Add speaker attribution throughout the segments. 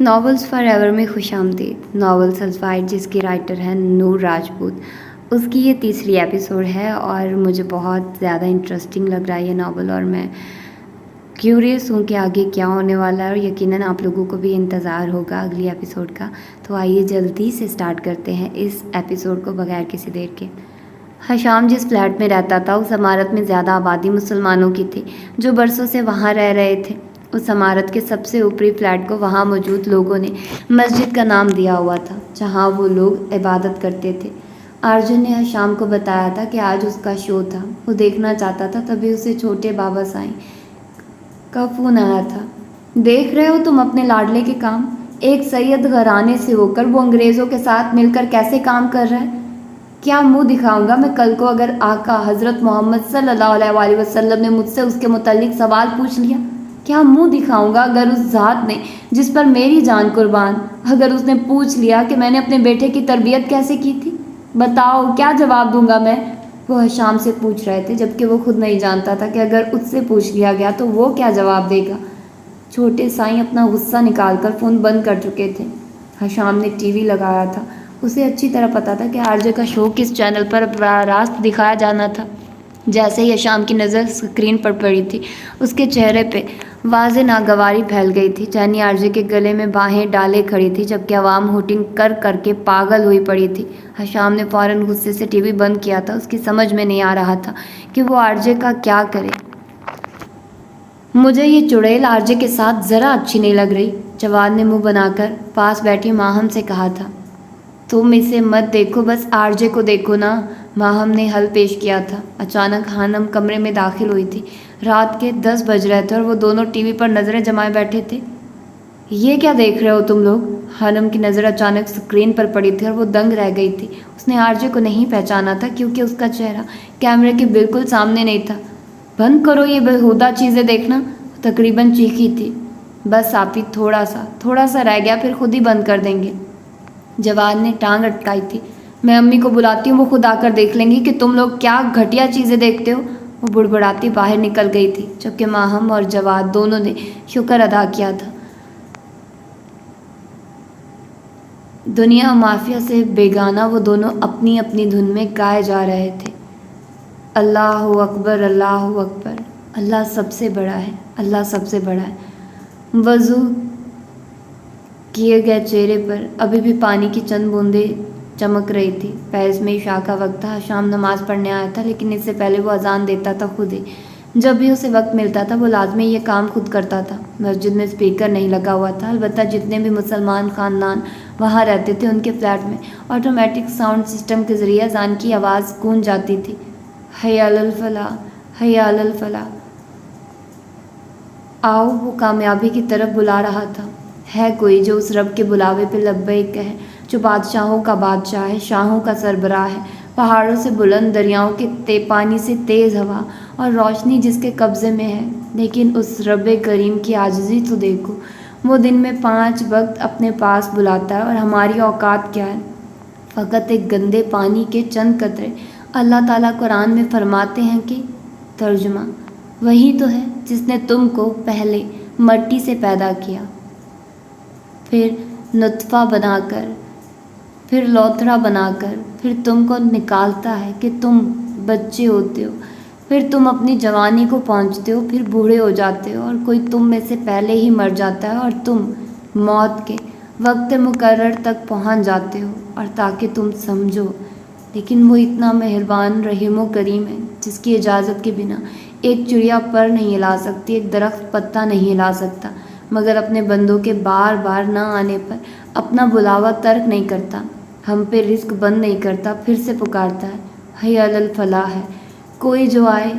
Speaker 1: Novels for ever میں خوش آمدید۔ ناول سلسفائڈ جس کی رائٹر ہیں نور راجپوت، اس کی یہ تیسری ایپیسوڈ ہے اور مجھے بہت زیادہ انٹرسٹنگ لگ رہا ہے یہ ناول، اور میں کیوریس ہوں کہ آگے کیا ہونے والا ہے، اور یقیناً آپ لوگوں کو بھی انتظار ہوگا اگلی ایپیسوڈ کا۔ تو آئیے جلدی سے سٹارٹ کرتے ہیں اس ایپیسوڈ کو بغیر کسی دیر کے۔ حشام جس فلیٹ میں رہتا تھا اس عمارت میں زیادہ آبادی مسلمانوں کی تھی جو برسوں سے وہاں رہ رہے تھے۔ اس عمارت کے سب سے اوپری فلیٹ کو وہاں موجود لوگوں نے مسجد کا نام دیا ہوا تھا جہاں وہ لوگ عبادت کرتے تھے۔ ارجن نے حشام کو بتایا تھا کہ آج اس کا شو تھا، وہ دیکھنا چاہتا تھا، تبھی اسے چھوٹے بابا سائیں کا فون آیا تھا۔ دیکھ رہے ہو تم اپنے لاڈلے کے کام؟ ایک سید گھرانے سے ہو کر وہ انگریزوں کے ساتھ مل کر کیسے کام کر رہا ہے؟ کیا منہ دکھاؤں گا میں کل کو اگر آقا حضرت محمد صلی اللہ علیہ وآلہ وسلم نے مجھ سے اس کے متعلق سوال پوچھ لیا؟ کیا منہ دکھاؤں گا اگر اس ذات نے جس پر میری جان قربان، اگر اس نے پوچھ لیا کہ میں نے اپنے بیٹے کی تربیت کیسے کی تھی؟ بتاؤ کیا جواب دوں گا میں؟ وہ حشام سے پوچھ رہے تھے جبکہ وہ خود نہیں جانتا تھا کہ اگر اس سے پوچھ لیا گیا تو وہ کیا جواب دے گا۔ چھوٹے سائیں اپنا غصہ نکال کر فون بند کر چکے تھے۔ حشام نے ٹی وی لگایا تھا، اسے اچھی طرح پتا تھا کہ آرجے کا شو کس چینل پر براہ راست دکھایا جانا تھا۔ جیسے ہی حشام کی نظر اسکرین پر پڑی تھی اس کے چہرے پہ واضح ناگواری پھیل گئی تھی۔ جینی آرجے کے گلے میں باہیں ڈالے کھڑی تھی جبکہ عوام ہوٹنگ کر کر کے پاگل ہوئی پڑی تھی۔ حشام نے فوراً غصے سے ٹی وی بند کیا تھا، اس کی سمجھ میں نہیں آ رہا تھا کہ وہ آرجے کا کیا کرے۔ مجھے یہ چڑیل آرجے کے ساتھ ذرا اچھی نہیں لگ رہی، جواد نے منہ بنا کر پاس بیٹھی ماہم سے کہا تھا۔ تم اسے مت دیکھو، بس آرجے کو دیکھو نا، ماہم نے حل پیش کیا تھا۔ اچانک خانم کمرے میں داخل ہوئی تھی۔ رات کے 10 بج رہے تھے اور وہ دونوں ٹی وی پر نظریں جمائے بیٹھے تھے۔ یہ کیا دیکھ رہے ہو تم لوگ؟ خانم کی نظر اچانک اسکرین پر پڑی تھی اور وہ دنگ رہ گئی تھی۔ اس نے آرجے کو نہیں پہچانا تھا کیونکہ اس کا چہرہ کیمرے کے بالکل سامنے نہیں تھا۔ بند کرو یہ بےہودہ چیزیں دیکھنا، تقریباً چیخی تھی۔ بس آپی، تھوڑا سا رہ گیا، پھر خود ہی بند کر دیں گے۔ جواد نے ٹانگ اٹکائی تھی۔ میں امی کو بلاتی ہوں، وہ خود آ کر دیکھ لیں گی کہ تم لوگ کیا گھٹیا چیزیں دیکھتے ہو۔ وہ بڑبڑاتی باہر نکل گئی تھی جبکہ ماہم اور جواد دونوں نے شکر ادا کیا تھا۔ دنیا مافیا سے بیگانہ وہ دونوں اپنی اپنی دھن میں گائے جا رہے تھے۔ اللہ اکبر، اللہ اکبر، اللہ سب سے بڑا ہے، اللہ سب سے بڑا ہے۔ وضو کیے گئے چہرے پر ابھی بھی پانی کی چند بوندیں چمک رہی تھی۔ پیرس میں عشاء کا وقت تھا۔ حشام نماز پڑھنے آیا تھا لیکن اس سے پہلے وہ اذان دیتا تھا خود ہی۔ جب بھی اسے وقت ملتا تھا وہ لازمی یہ کام خود کرتا تھا۔ مسجد میں اسپیکر نہیں لگا ہوا تھا، البتہ جتنے بھی مسلمان خاندان وہاں رہتے تھے ان کے فلیٹ میں آٹومیٹک ساؤنڈ سسٹم کے ذریعے اذان کی آواز گونج جاتی تھی۔ حی علی الفلاح، حی علی الفلاح، آؤ، وہ کامیابی کی طرف بلا رہا تھا۔ ہے کوئی جو اس رب کے بلاوے پہ لبیک کہے، جو بادشاہوں کا بادشاہ ہے، شاہوں کا سربراہ ہے، پہاڑوں سے بلند، دریاؤں کے پانی سے تیز ہوا اور روشنی جس کے قبضے میں ہے۔ لیکن اس رب کریم کی عاجزی تو دیکھو، وہ دن میں 5 وقت اپنے پاس بلاتا ہے اور ہماری اوقات کیا ہے؟ فقط ایک گندے پانی کے چند قطرے۔ اللہ تعالیٰ قرآن میں فرماتے ہیں کہ ترجمہ وہی تو ہے جس نے تم کو پہلے مٹی سے پیدا کیا، پھر نطفہ بنا کر، پھر لوتھڑا بنا کر، پھر تم کو نکالتا ہے کہ تم بچے ہوتے ہو، پھر تم اپنی جوانی کو پہنچتے ہو، پھر بوڑھے ہو جاتے ہو اور کوئی تم میں سے پہلے ہی مر جاتا ہے اور تم موت کے وقت مقرر تک پہنچ جاتے ہو، اور تاکہ تم سمجھو۔ لیکن وہ اتنا مہربان، رحیم و کریم ہے جس کی اجازت کے بنا ایک چڑیا پر نہیں ہلا سکتی، ایک درخت پتا نہیں ہلا سکتا، مگر اپنے بندوں کے بار بار نہ آنے پر اپنا بلاوا ترک نہیں کرتا، ہم پہ رزق بند نہیں کرتا، پھر سے پکارتا ہے، حی علی الفلاح ہے۔ کوئی جو آئے،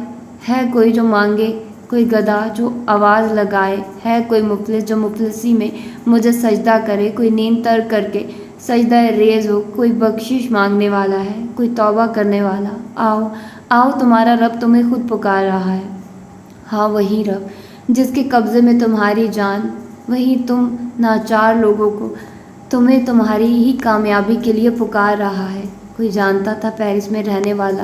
Speaker 1: ہے کوئی جو مانگے، کوئی گدھا جو آواز لگائے، ہے کوئی مفلس جو مفلسی میں مجھے سجدہ کرے، کوئی نیند ترک کر کے سجدہ ریز ہو، کوئی بخشش مانگنے والا ہے، کوئی توبہ کرنے والا۔ آؤ آؤ، تمہارا رب تمہیں خود پکار رہا ہے۔ ہاں، وہی رب جس کے قبضے میں تمہاری جان، وہی تم ناچار لوگوں کو تمہیں تمہاری ہی کامیابی کے لیے پکار رہا ہے۔ کوئی جانتا تھا پیرس میں رہنے والا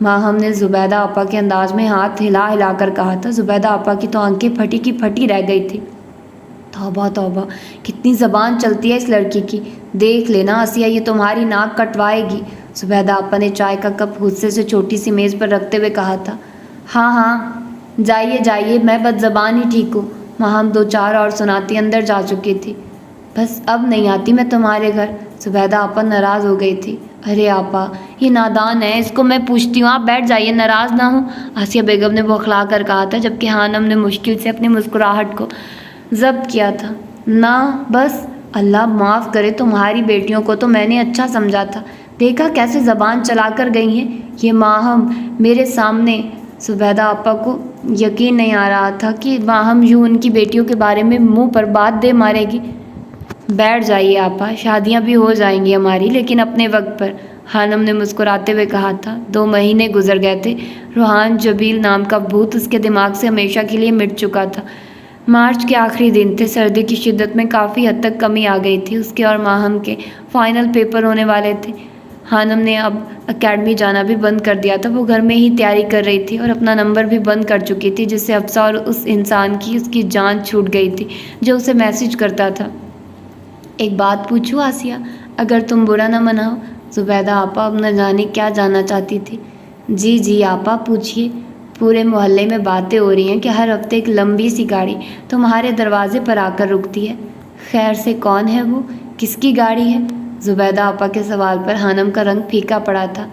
Speaker 1: ماہم نے زبیدہ آپا کے انداز میں ہاتھ ہلا ہلا کر کہا تھا۔ زبیدہ آپا کی تو آنکھیں پھٹی کی پھٹی رہ گئی تھی۔ توبہ توبہ، کتنی زبان چلتی ہے اس لڑکی کی، دیکھ لینا آسیہ یہ تمہاری ناک کٹوائے گی۔ زبیدہ آپا نے چائے کا کپ غصے سے چھوٹی سی میز پر رکھتے ہوئے کہا تھا۔ ہاں ہاں جائیے جائیے، میں بد زبان ہی ٹھیک ہوں۔ ماہم دو چار اور سناتی اندر جا چکی تھی۔ بس اب نہیں آتی میں تمہارے گھر۔ زبیدہ آپا ناراض ہو گئی تھی۔ ارے آپا یہ نادان ہے، اس کو میں پوچھتی ہوں، آپ بیٹھ جائیے، ناراض نہ ہوں، آسیہ بیگم نے بوکھلا کر کہا تھا، جبکہ خانم نے مشکل سے اپنی مسکراہٹ کو ضبط کیا تھا۔ نہ بس اللہ معاف کرے، تمہاری بیٹیوں کو تو میں نے اچھا سمجھا تھا، دیکھا کیسے زبان چلا کر گئی ہیں یہ ماہم میرے سامنے۔ زبیدہ آپا کو یقین نہیں آ رہا تھا کہ ماہم یوں ان کی بیٹیوں کے بارے میں منہ پر بات دے مارے گی۔ بیٹھ جائیے آپا، شادیاں بھی ہو جائیں گی ہماری، لیکن اپنے وقت پر، خانم نے مسکراتے ہوئے کہا تھا۔ 2 مہینے گزر گئے تھے، روحان جبیل نام کا بھوت اس کے دماغ سے ہمیشہ کے لیے مٹ چکا تھا۔ مارچ کے آخری دن تھے، سردی کی شدت میں کافی حد تک کمی آ گئی تھی، اس کے اور ماہم کے فائنل پیپر ہونے والے تھے۔ خانم نے اب اکیڈمی جانا بھی بند کر دیا تھا، وہ گھر میں ہی تیاری کر رہی تھی اور اپنا نمبر بھی بند کر چکی تھی، جس سے افسا اور اس انسان کی اس کی جان چھوٹ گئی تھی جو اسے میسج کرتا تھا۔ ایک بات پوچھوں آسیہ، اگر تم برا نہ مناؤ؟ زبیدہ آپا اب نہ جانے کیا جاننا چاہتی تھی۔ جی جی آپا پوچھیے، پورے محلے میں باتیں ہو رہی ہیں کہ ہر ہفتے ایک لمبی سی گاڑی تمہارے دروازے پر آ کر رکتی ہے۔ خیر سے کون ہے وہ، کس کی گاڑی ہے؟ زبیدہ آپا کے سوال پر خانم کا رنگ پھیکا پڑا تھا۔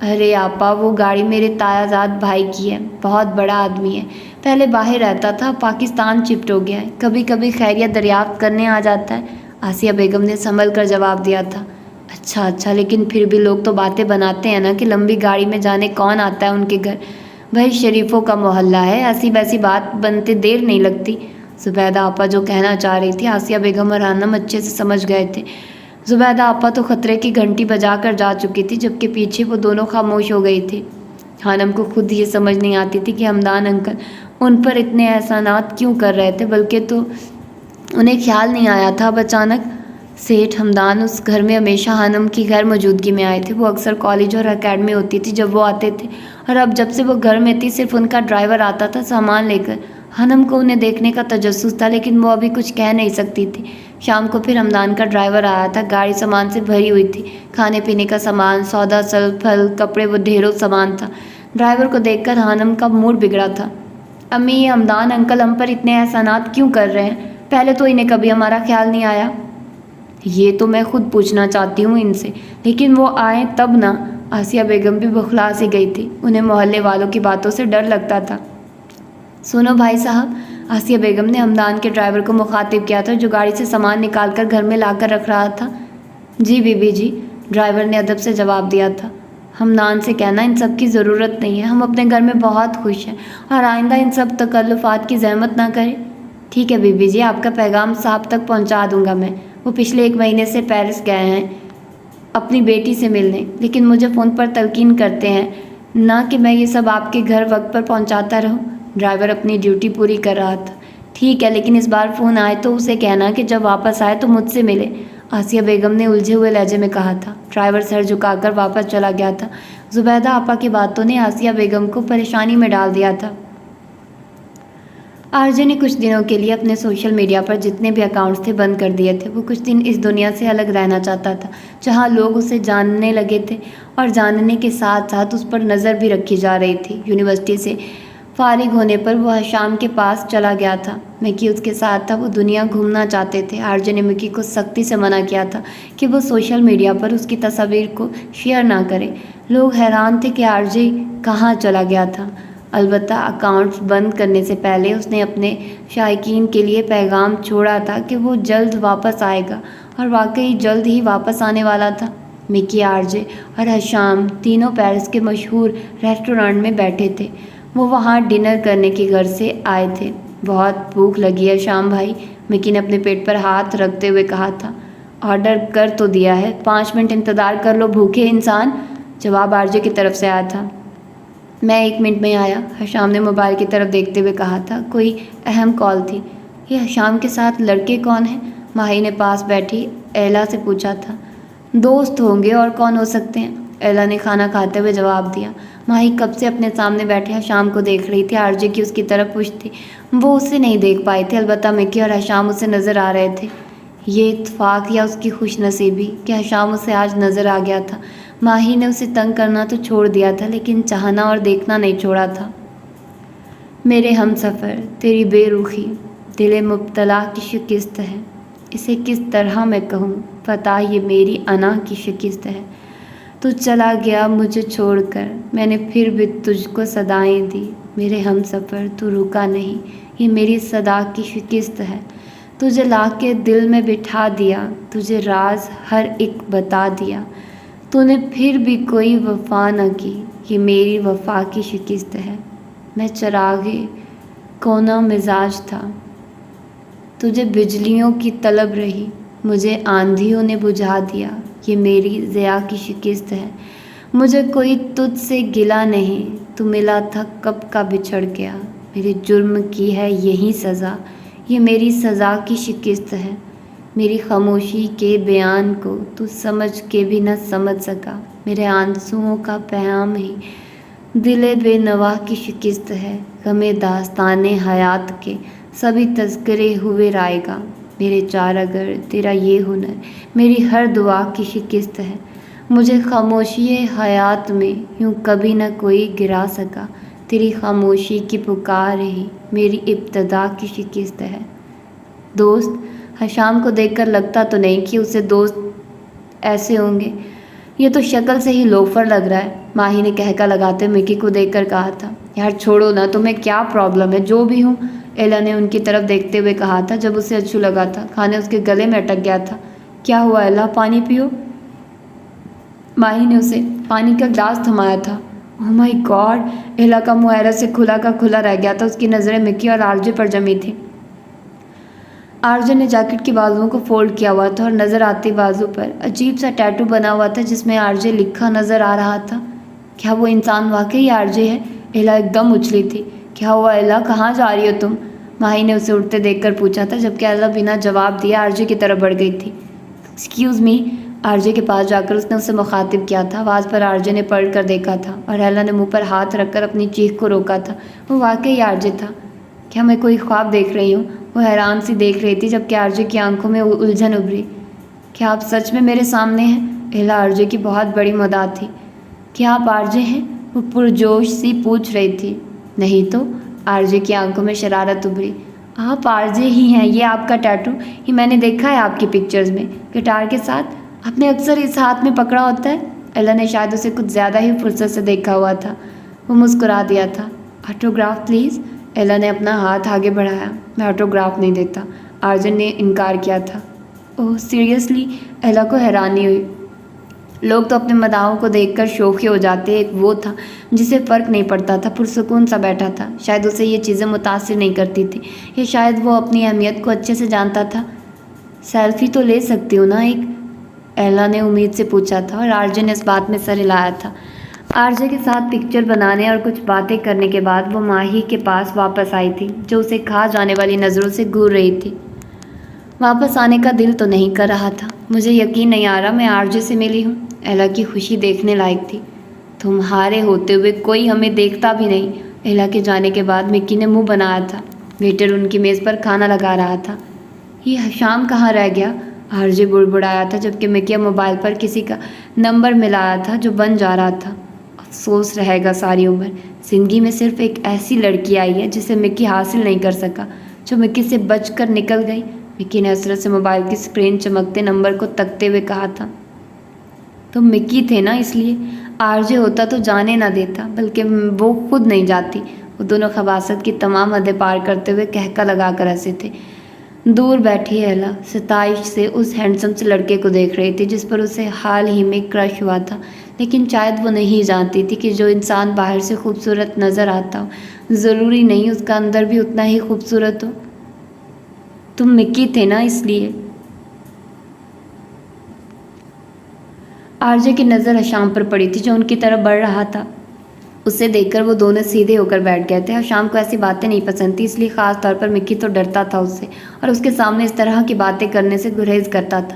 Speaker 1: ارے آپا وہ گاڑی میرے تایا زاد بھائی کی ہے، بہت بڑا آدمی ہے، پہلے باہر رہتا تھا، پاکستان شفٹ ہو گیا ہے، کبھی کبھی خیریت دریافت کرنے آ جاتا ہے۔ آسیہ بیگم نے سنبھل کر جواب دیا تھا۔ اچھا اچھا، لیکن پھر بھی لوگ تو باتیں بناتے ہیں نا کہ لمبی گاڑی میں جانے کون آتا ہے ان کے گھر، بھائی شریفوں کا محلہ ہے، ایسی ویسی بات بنتے دیر نہیں لگتی۔ زبیدہ آپا جو کہنا چاہ رہی تھی آسیہ بیگم اور خانم اچھے سے سمجھ گئے تھے۔ زبیدہ آپا تو خطرے کی گھنٹی بجا کر جا چکی تھی، جبکہ پیچھے وہ دونوں خاموش ہو گئی تھی۔ خانم کو خود یہ سمجھ نہیں آتی تھی کہ ہمدان انکل ان پر اتنے احسانات کیوں کر رہے تھے، بلکہ تو انہیں خیال نہیں آیا تھا اب اچانک سیٹھ ہمدان اس گھر میں ہمیشہ خانم کی غیر موجودگی میں آئے تھے۔ وہ اکثر کالج اور اکیڈمی ہوتی تھی جب وہ آتے تھے، اور اب جب سے وہ گھر میں تھی صرف ان کا ڈرائیور آتا تھا سامان لے کر۔ خانم کو انہیں دیکھنے کا تجسس تھا، لیکن وہ ابھی کچھ کہہ نہیں سکتی تھی۔ شام کو پھر ہمدان کا ڈرائیور آیا تھا، گاڑی سامان سے بھری ہوئی تھی، کھانے پینے کا سامان، سودا سلف پھل کپڑے، وہ ڈھیروں سامان تھا۔ ڈرائیور کو دیکھ کر خانم کا موڈ بگڑا تھا۔ امی یہ ہمدان انکل ہم پر اتنے احسانات کیوں کر رہے ہیں، پہلے تو انہیں کبھی ہمارا خیال نہیں آیا۔ یہ تو میں خود پوچھنا چاہتی ہوں ان سے، لیکن وہ آئیں تب نہ۔ آسیہ بیگم بھی بخلا سی گئی تھی، انہیں محلے والوں کی باتوں سے ڈر لگتا تھا۔ سنو بھائی صاحب، آسیہ بیگم نے ہمدان کے ڈرائیور کو مخاطب کیا تھا جو گاڑی سے سامان نکال کر گھر میں لا کر رکھ رہا تھا۔ جی بی بی جی، ڈرائیور نے ادب سے جواب دیا تھا۔ ہمدان سے کہنا ان سب کی ضرورت نہیں ہے، ہم اپنے گھر میں بہت خوش ہیں، اور آئندہ ان سب تکلفات کی زحمت نہ کریں۔ ٹھیک ہے بی بی جی، آپ کا پیغام صاحب تک پہنچا دوں گا میں، وہ پچھلے 1 مہینے سے پیرس گئے ہیں اپنی بیٹی سے ملنے، لیکن مجھے فون پر تلقین کرتے ہیں نہ کہ میں یہ سب آپ کے گھر وقت پر پہنچاتا رہوں۔ ڈرائیور اپنی ڈیوٹی پوری کر رہا تھا۔ ٹھیک ہے، لیکن اس بار فون آئے تو اسے کہنا کہ جب واپس آئے تو مجھ سے ملے، آسیہ بیگم نے الجھے ہوئے لہجے میں کہا تھا۔ ڈرائیور سر جھکا کر واپس چلا گیا تھا۔ زبیدہ آپا کی باتوں نے آسیہ بیگم کو پریشانی میں ڈال دیا تھا۔ آرجے نے کچھ دنوں کے لیے اپنے سوشل میڈیا پر جتنے بھی اکاؤنٹس تھے بند کر دیے تھے۔ وہ کچھ دن اس دنیا سے الگ رہنا چاہتا تھا جہاں لوگ اسے جاننے لگے تھے، اور جاننے کے ساتھ ساتھ اس پر نظر بھی رکھی جا رہی تھی۔ یونیورسٹی سے فارغ ہونے پر وہ شام کے پاس چلا گیا تھا، مکی اس کے ساتھ تھا، وہ دنیا گھومنا چاہتے تھے۔ آرجے نے مکی کو سختی سے منع کیا تھا کہ وہ سوشل میڈیا پر اس کی تصاویر کو شیئر نہ کرے۔ لوگ حیران تھے کہ آرجے کہاں چلا گیا تھا۔ البتہ اکاؤنٹس بند کرنے سے پہلے اس نے اپنے شائقین کے لیے پیغام چھوڑا تھا کہ وہ جلد واپس آئے گا، اور واقعی جلد ہی واپس آنے والا تھا۔ مکی، آرجے اور حشام تینوں پیرس کے مشہور ریسٹورانٹ میں بیٹھے تھے۔ وہ وہاں ڈنر کرنے کی غرض سے آئے تھے۔ بہت بھوک لگی ہے شام بھائی، مکی نے اپنے پیٹ پر ہاتھ رکھتے ہوئے کہا تھا۔ آرڈر کر تو دیا ہے، 5 منٹ انتظار کر لو بھوکے انسان، جواب آرجے کی طرف سے آیا تھا۔ میں 1 منٹ میں آیا، حشام نے موبائل کی طرف دیکھتے ہوئے کہا تھا۔ کوئی اہم کال تھی۔ یہ حشام کے ساتھ لڑکے کون ہیں؟ ماہی نے پاس بیٹھی ایلا سے پوچھا تھا۔ دوست ہوں گے اور کون ہو سکتے ہیں؟ ایلا نے کھانا کھاتے ہوئے جواب دیا۔ ماہی کب سے اپنے سامنے بیٹھے حشام کو دیکھ رہی تھی۔ آرجے کی اس کی طرف پوچھ تھی، وہ اسے نہیں دیکھ پائی تھی، البتہ مکی اور حشام اسے نظر آ رہے تھے۔ یہ اتفاق یا اس کی خوش نصیبی کہ حشام اسے آج نظر آ گیا تھا۔ ماہی نے اسے تنگ کرنا تو چھوڑ دیا تھا، لیکن چاہنا اور دیکھنا نہیں چھوڑا تھا۔ میرے ہم سفر، تیری بے رخی دل مبتلا کی شکست ہے، اسے کس طرح میں کہوں، پتہ یہ میری انا کی شکست ہے۔ تو چلا گیا مجھے چھوڑ کر، میں نے پھر بھی تجھ کو صدائیں دی، میرے ہم سفر تو رکا نہیں، یہ میری صدا کی شکست ہے۔ تجھے لا کے دل میں بٹھا دیا، تجھے راز ہر ایک بتا دیا، تو نے پھر بھی کوئی وفا نہ کی، یہ میری وفا کی شکست ہے۔ میں چراغے کونا مزاج تھا، تجھے بجلیوں کی طلب رہی، مجھے آندھیوں نے بجھا دیا، یہ میری ضیا کی شکست ہے۔ مجھے کوئی تجھ سے گلا نہیں، تو ملا تھا کب کا بچھڑ گیا، میرے جرم کی ہے یہی سزا، یہ میری سزا کی شکست ہے۔ میری خاموشی کے بیان کو تو سمجھ کے بھی نہ سمجھ سکا، میرے آنسوؤں کا پیام ہی دل بے نوا کی شکست ہے۔ غم داستان حیات کے سبھی تذکرے ہوئے رائے گا، میرے چار اگر تیرا یہ ہنر میری ہر دعا کی شکست ہے۔ مجھے خاموشی حیات میں یوں کبھی نہ کوئی گرا سکا، تیری خاموشی کی پکار ہی میری ابتدا کی شکست ہے۔ دوست حشام کو دیکھ کر لگتا تو نہیں کہ اسے دوست ایسے ہوں گے، یہ تو شکل سے ہی لوفر لگ رہا ہے، ماہی نے کہکا لگاتے مکی کو دیکھ کر کہا تھا۔ یار چھوڑو نا، تمہیں کیا پرابلم ہے، جو بھی ہوں، ایلا نے ان کی طرف دیکھتے ہوئے کہا تھا جب اسے اچھو لگا تھا۔ کھانے اس کے گلے میں اٹک گیا تھا۔ کیا ہوا ایلا، پانی پیو؟ ماہی نے اسے پانی کا گلاس تھمایا تھا۔ اوہ مائی گاڈ، ایلا کا منہ حیرت سے کھلا کا کھلا رہ گیا تھا، اس کی نظریں مکی اور آرجے پر جمی تھی۔ آرجے نے جیکٹ کے بازوؤں کو فولڈ کیا ہوا تھا اور نظر آتی بازو پر عجیب سا ٹیٹو بنا ہوا تھا جس میں آرجے لکھا نظر آ رہا تھا۔ کیا وہ انسان واقعی آرجے ہے؟ ایلا ایک دم اچھلی تھی۔ کیا ہوا ایلا، کہاں جا رہی ہو تم؟ ماہی نے اسے اٹھتے دیکھ کر پوچھا تھا، جبکہ ایلا بنا جواب دیے آرجے کی طرف بڑھ گئی تھی۔ ایکسکیوز می، آرجے کے پاس جا کر اس نے اسے مخاطب کیا تھا۔ آواز پر آرجے نے پلٹ کر دیکھا تھا اور ایلا نے منہ پر ہاتھ رکھ کر اپنی چیخ کو روکا تھا۔ وہ واقعی آرجے تھا۔ کیا میں کوئی خواب دیکھ رہی ہوں؟ وہ حیران سی دیکھ رہی تھی، جبکہ آرجے کی آنکھوں میں الجھن ابھری۔ کیا آپ سچ میں میرے سامنے ہیں؟ ایلا آرجے کی بہت بڑی مداح تھی۔ کیا آپ آرجے ہیں؟ وہ پرجوش سی پوچھ رہی تھی۔ نہیں تو، آرجے کی آنکھوں میں شرارت ابھری۔ آپ آرجے ہی ہیں، یہ آپ کا ٹیٹو، یہ میں نے دیکھا ہے آپ کی پکچرز میں، گٹار کے ساتھ، آپ نے اکثر اس ہاتھ میں پکڑا ہوتا ہے۔ ایلا نے شاید اسے کچھ زیادہ ہی فرصت سے دیکھا ہوا تھا۔ وہ مسکرا دیا تھا۔ Autograph please? ایلا نے اپنا ہاتھ آگے بڑھایا۔ میں آٹوگراف نہیں دیتا، آرجے نے انکار کیا تھا۔ اوہ سیریسلی؟ ایلا کو حیرانی ہوئی۔ لوگ تو اپنے مداحوں کو دیکھ کر شوخی ہو جاتے، ایک وہ تھا جسے فرق نہیں پڑتا تھا، پرسکون سا بیٹھا تھا۔ شاید اسے یہ چیزیں متاثر نہیں کرتی تھی، یا شاید وہ اپنی اہمیت کو اچھے سے جانتا تھا۔ سیلفی تو لے سکتی ہوں نا ایک؟ ایلا نے امید سے پوچھا تھا، اور آرجے نے اس بات میں سر ہلایا تھا۔ آرجے کے ساتھ پکچر بنانے اور کچھ باتیں کرنے کے بعد وہ ماہی کے پاس واپس آئی تھی، جو اسے کھا جانے والی نظروں سے گھور رہی تھی۔ واپس آنے کا دل تو نہیں کر رہا تھا۔ مجھے یقین نہیں آ رہا میں آرجے سے ملی ہوں۔ ایلا کی خوشی دیکھنے لائق تھی۔ تمہارے ہوتے ہوئے کوئی ہمیں دیکھتا بھی نہیں۔ ایلا کے جانے کے بعد مکی نے منہ بنایا تھا۔ ویٹر ان کی میز پر کھانا لگا رہا تھا۔ یہ حشام کہاں رہ گیا؟ آرجے بڑبڑایا تھا، جبکہ مکی موبائل پر کسی کا نمبر ملایا تھا جو بن جا رہا تھا۔ افسوس رہے گا ساری عمر، زندگی میں صرف ایک ایسی لڑکی آئی ہے جسے مکی حاصل نہیں کر سکا، جو مکی سے بچ کر نکل گئی۔ مکی نے حسرت سے موبائل کی اسکرین چمکتے نمبر کو تکتے ہوئے کہا تھا۔ تم مکی تھے نا، اس لیے آرجے ہوتا تو جانے نہ دیتا، بلکہ وہ خود نہیں جاتی۔ وہ دونوں خباثت کی تمام حدیں پار کرتے ہوئے کہکا لگا کر ہنسے تھے۔ دور بیٹھی ایلا ستائش سے اس ہینڈسم سے لڑکے کو دیکھ رہی تھی جس پر اسے حال ہی میں کرش ہوا تھا، لیکن شاید وہ نہیں جانتی تھی کہ جو انسان باہر سے خوبصورت نظر آتا ہو، ضروری نہیں اس کا اندر بھی اتنا ہی خوبصورت ہو۔ تم مکی تھے نا، اس لیے۔ آرجے کی نظر حشام پر پڑی تھی جو ان کی طرف بڑھ رہا تھا۔ اسے دیکھ کر وہ دونوں سیدھے ہو کر بیٹھ گئے تھے۔ حشام کو ایسی باتیں نہیں پسند تھی، اس لیے خاص طور پر مکی تو ڈرتا تھا اس سے، اور اس کے سامنے اس طرح کی باتیں کرنے سے گریز کرتا تھا۔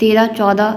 Speaker 1: 13-14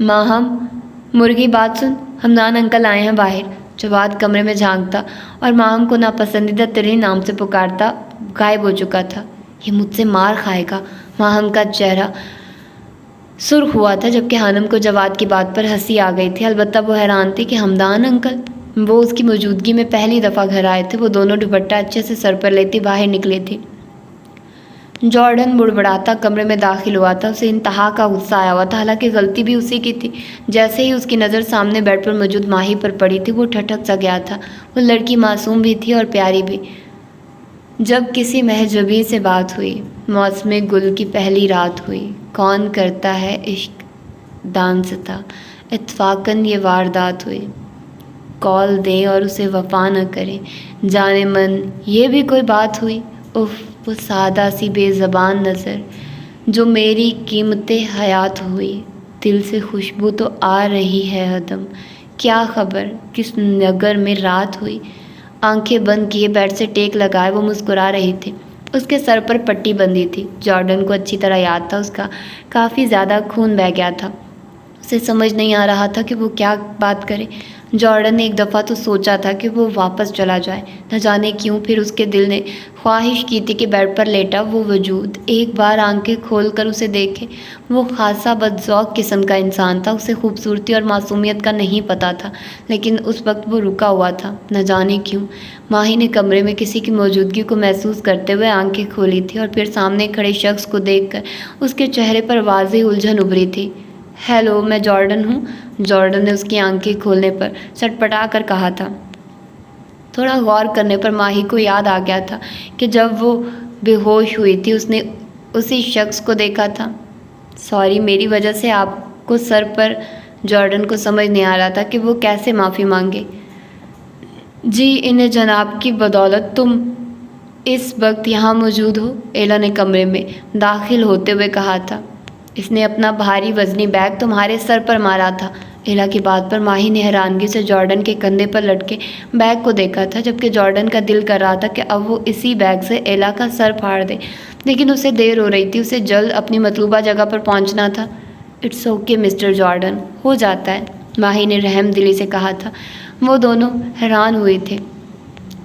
Speaker 1: ماہم مرغی بات سن، حمدان انکل آئے ہیں باہر۔ جواد کمرے میں جھانکتا اور ماہم کو ناپسندیدہ ترین نام سے پکارتا غائب ہو چکا تھا۔ یہ مجھ سے مار کھائے گا۔ ماہم کا چہرہ سرخ ہوا تھا جبکہ حانم کو جواد کی بات پر ہنسی آ گئی تھی۔ البتہ وہ حیران تھی کہ حمدان انکل، وہ اس کی موجودگی میں پہلی دفعہ گھر آئے تھے۔ وہ دونوں دوپٹہ اچھے سے سر پر لیتی باہر نکلے تھے۔ جارڈن بڑبڑاتا کمرے میں داخل ہوا تھا۔ اسے انتہا کا غصہ آیا ہوا تھا، حالانکہ غلطی بھی اسی کی تھی۔ جیسے ہی اس کی نظر سامنے بیڈ پر موجود ماہی پر پڑی تھی، وہ ٹھٹک سا گیا تھا۔ وہ لڑکی معصوم بھی تھی اور پیاری بھی۔ جب کسی مہجبی سے بات ہوئی، موسم گل کی پہلی رات ہوئی، کون کرتا ہے عشق دانستہ، اتفاقاً یہ واردات ہوئی۔ کال دیں اور اسے وفا نہ کریں، جانے من یہ بھی کوئی بات ہوئی۔ اف، وہ سادہ سی بے زبان نظر جو میری قیمت حیات ہوئی۔ دل سے خوشبو تو آ رہی ہے عدم، کیا خبر کس نگر میں رات ہوئی۔ آنکھیں بند کیے بیڈ سے ٹیک لگائے وہ مسکرا رہی تھی۔ اس کے سر پر پٹی بندھی تھی۔ جارڈن کو اچھی طرح یاد تھا، اس کا کافی زیادہ خون بہہ گیا تھا۔ اسے سمجھ نہیں آ رہا تھا کہ وہ کیا بات کرے۔ جارڈن نے ایک دفعہ تو سوچا تھا کہ وہ واپس چلا جائے، نہ جانے کیوں پھر اس کے دل نے خواہش کی تھی کہ بیڈ پر لیٹا وہ وجود ایک بار آنکھیں کھول کر اسے دیکھے۔ وہ خاصا بدذوق قسم کا انسان تھا، اسے خوبصورتی اور معصومیت کا نہیں پتہ تھا، لیکن اس وقت وہ رکا ہوا تھا، نہ جانے کیوں۔ ماہی نے کمرے میں کسی کی موجودگی کو محسوس کرتے ہوئے آنکھیں کھولی تھی اور پھر سامنے کھڑے شخص کو دیکھ کر اس کے چہرے پر واضح الجھن ابھری تھی۔ ہیلو، میں جارڈن ہوں۔ جارڈن نے اس کی آنکھیں کھولنے پر چٹپٹا کر کہا تھا۔ تھوڑا غور کرنے پر ماہی کو یاد آ گیا تھا کہ جب وہ بے ہوش ہوئی تھی اس نے اسی شخص کو دیکھا تھا۔ سوری، میری وجہ سے آپ کو سر پر۔ جارڈن کو سمجھ نہیں آ رہا تھا کہ وہ کیسے معافی مانگے۔ جی، انہیں جناب کی بدولت تم اس وقت یہاں موجود ہو، ایلا نے کمرے میں داخل ہوتے ہوئے کہا تھا۔ اس نے اپنا بھاری وزنی بیگ تمہارے سر پر مارا تھا۔ ایلا کی بات پر ماہی نے حیرانگی سے جارڈن کے کندھے پر لٹکے بیگ کو دیکھا تھا، جبکہ جارڈن کا دل کر رہا تھا کہ اب وہ اسی بیگ سے ایلا کا سر پھاڑ دے، لیکن اسے دیر ہو رہی تھی، اسے جلد اپنی مطلوبہ جگہ پر پہنچنا تھا۔ اٹس اوکے مسٹر جارڈن، ہو جاتا ہے، ماہی نے رحم دلی سے کہا تھا۔ وہ دونوں حیران ہوئے تھے۔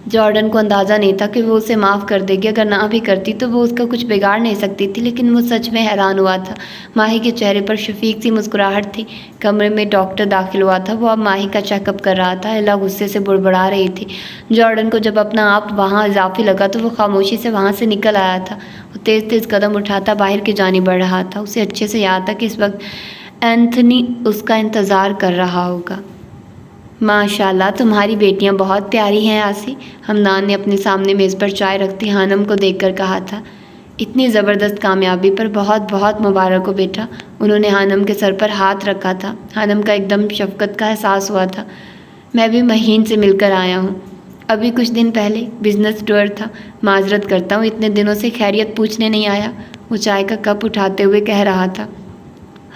Speaker 1: جارڈن کو اندازہ نہیں تھا کہ وہ اسے معاف کر دے گی، اگر نہ بھی کرتی تو وہ اس کا کچھ بگاڑ نہیں سکتی تھی، لیکن وہ سچ میں حیران ہوا تھا۔ ماہی کے چہرے پر شفیق سی مسکراہٹ تھی۔ کمرے میں ڈاکٹر داخل ہوا تھا، وہ اب ماہی کا چیک اپ کر رہا تھا۔ ایلا غصے سے بڑبڑا رہی تھی۔ جارڈن کو جب اپنا آپ وہاں اضافی لگا تو وہ خاموشی سے وہاں سے نکل آیا تھا۔ وہ تیز تیز قدم اٹھاتا باہر کی جانب بڑھ رہا تھا۔ اسے اچھے سے یاد تھا کہ اس وقت اینتھنی اس کا انتظار کر رہا ہوگا۔ ماشاءاللہ، تمہاری بیٹیاں بہت پیاری ہیں آسی، حمدان نے اپنے سامنے میز پر چائے رکھتی حانم کو دیکھ کر کہا تھا۔ اتنی زبردست کامیابی پر بہت بہت مبارک ہو بیٹا۔ انہوں نے حانم کے سر پر ہاتھ رکھا تھا۔ حانم کا ایک دم شفقت کا احساس ہوا تھا۔ میں بھی مہین سے مل کر آیا ہوں، ابھی کچھ دن پہلے بزنس ٹور تھا۔ معذرت کرتا ہوں اتنے دنوں سے خیریت پوچھنے نہیں آیا، وہ چائے کا کپ اٹھاتے ہوئے کہہ رہا تھا۔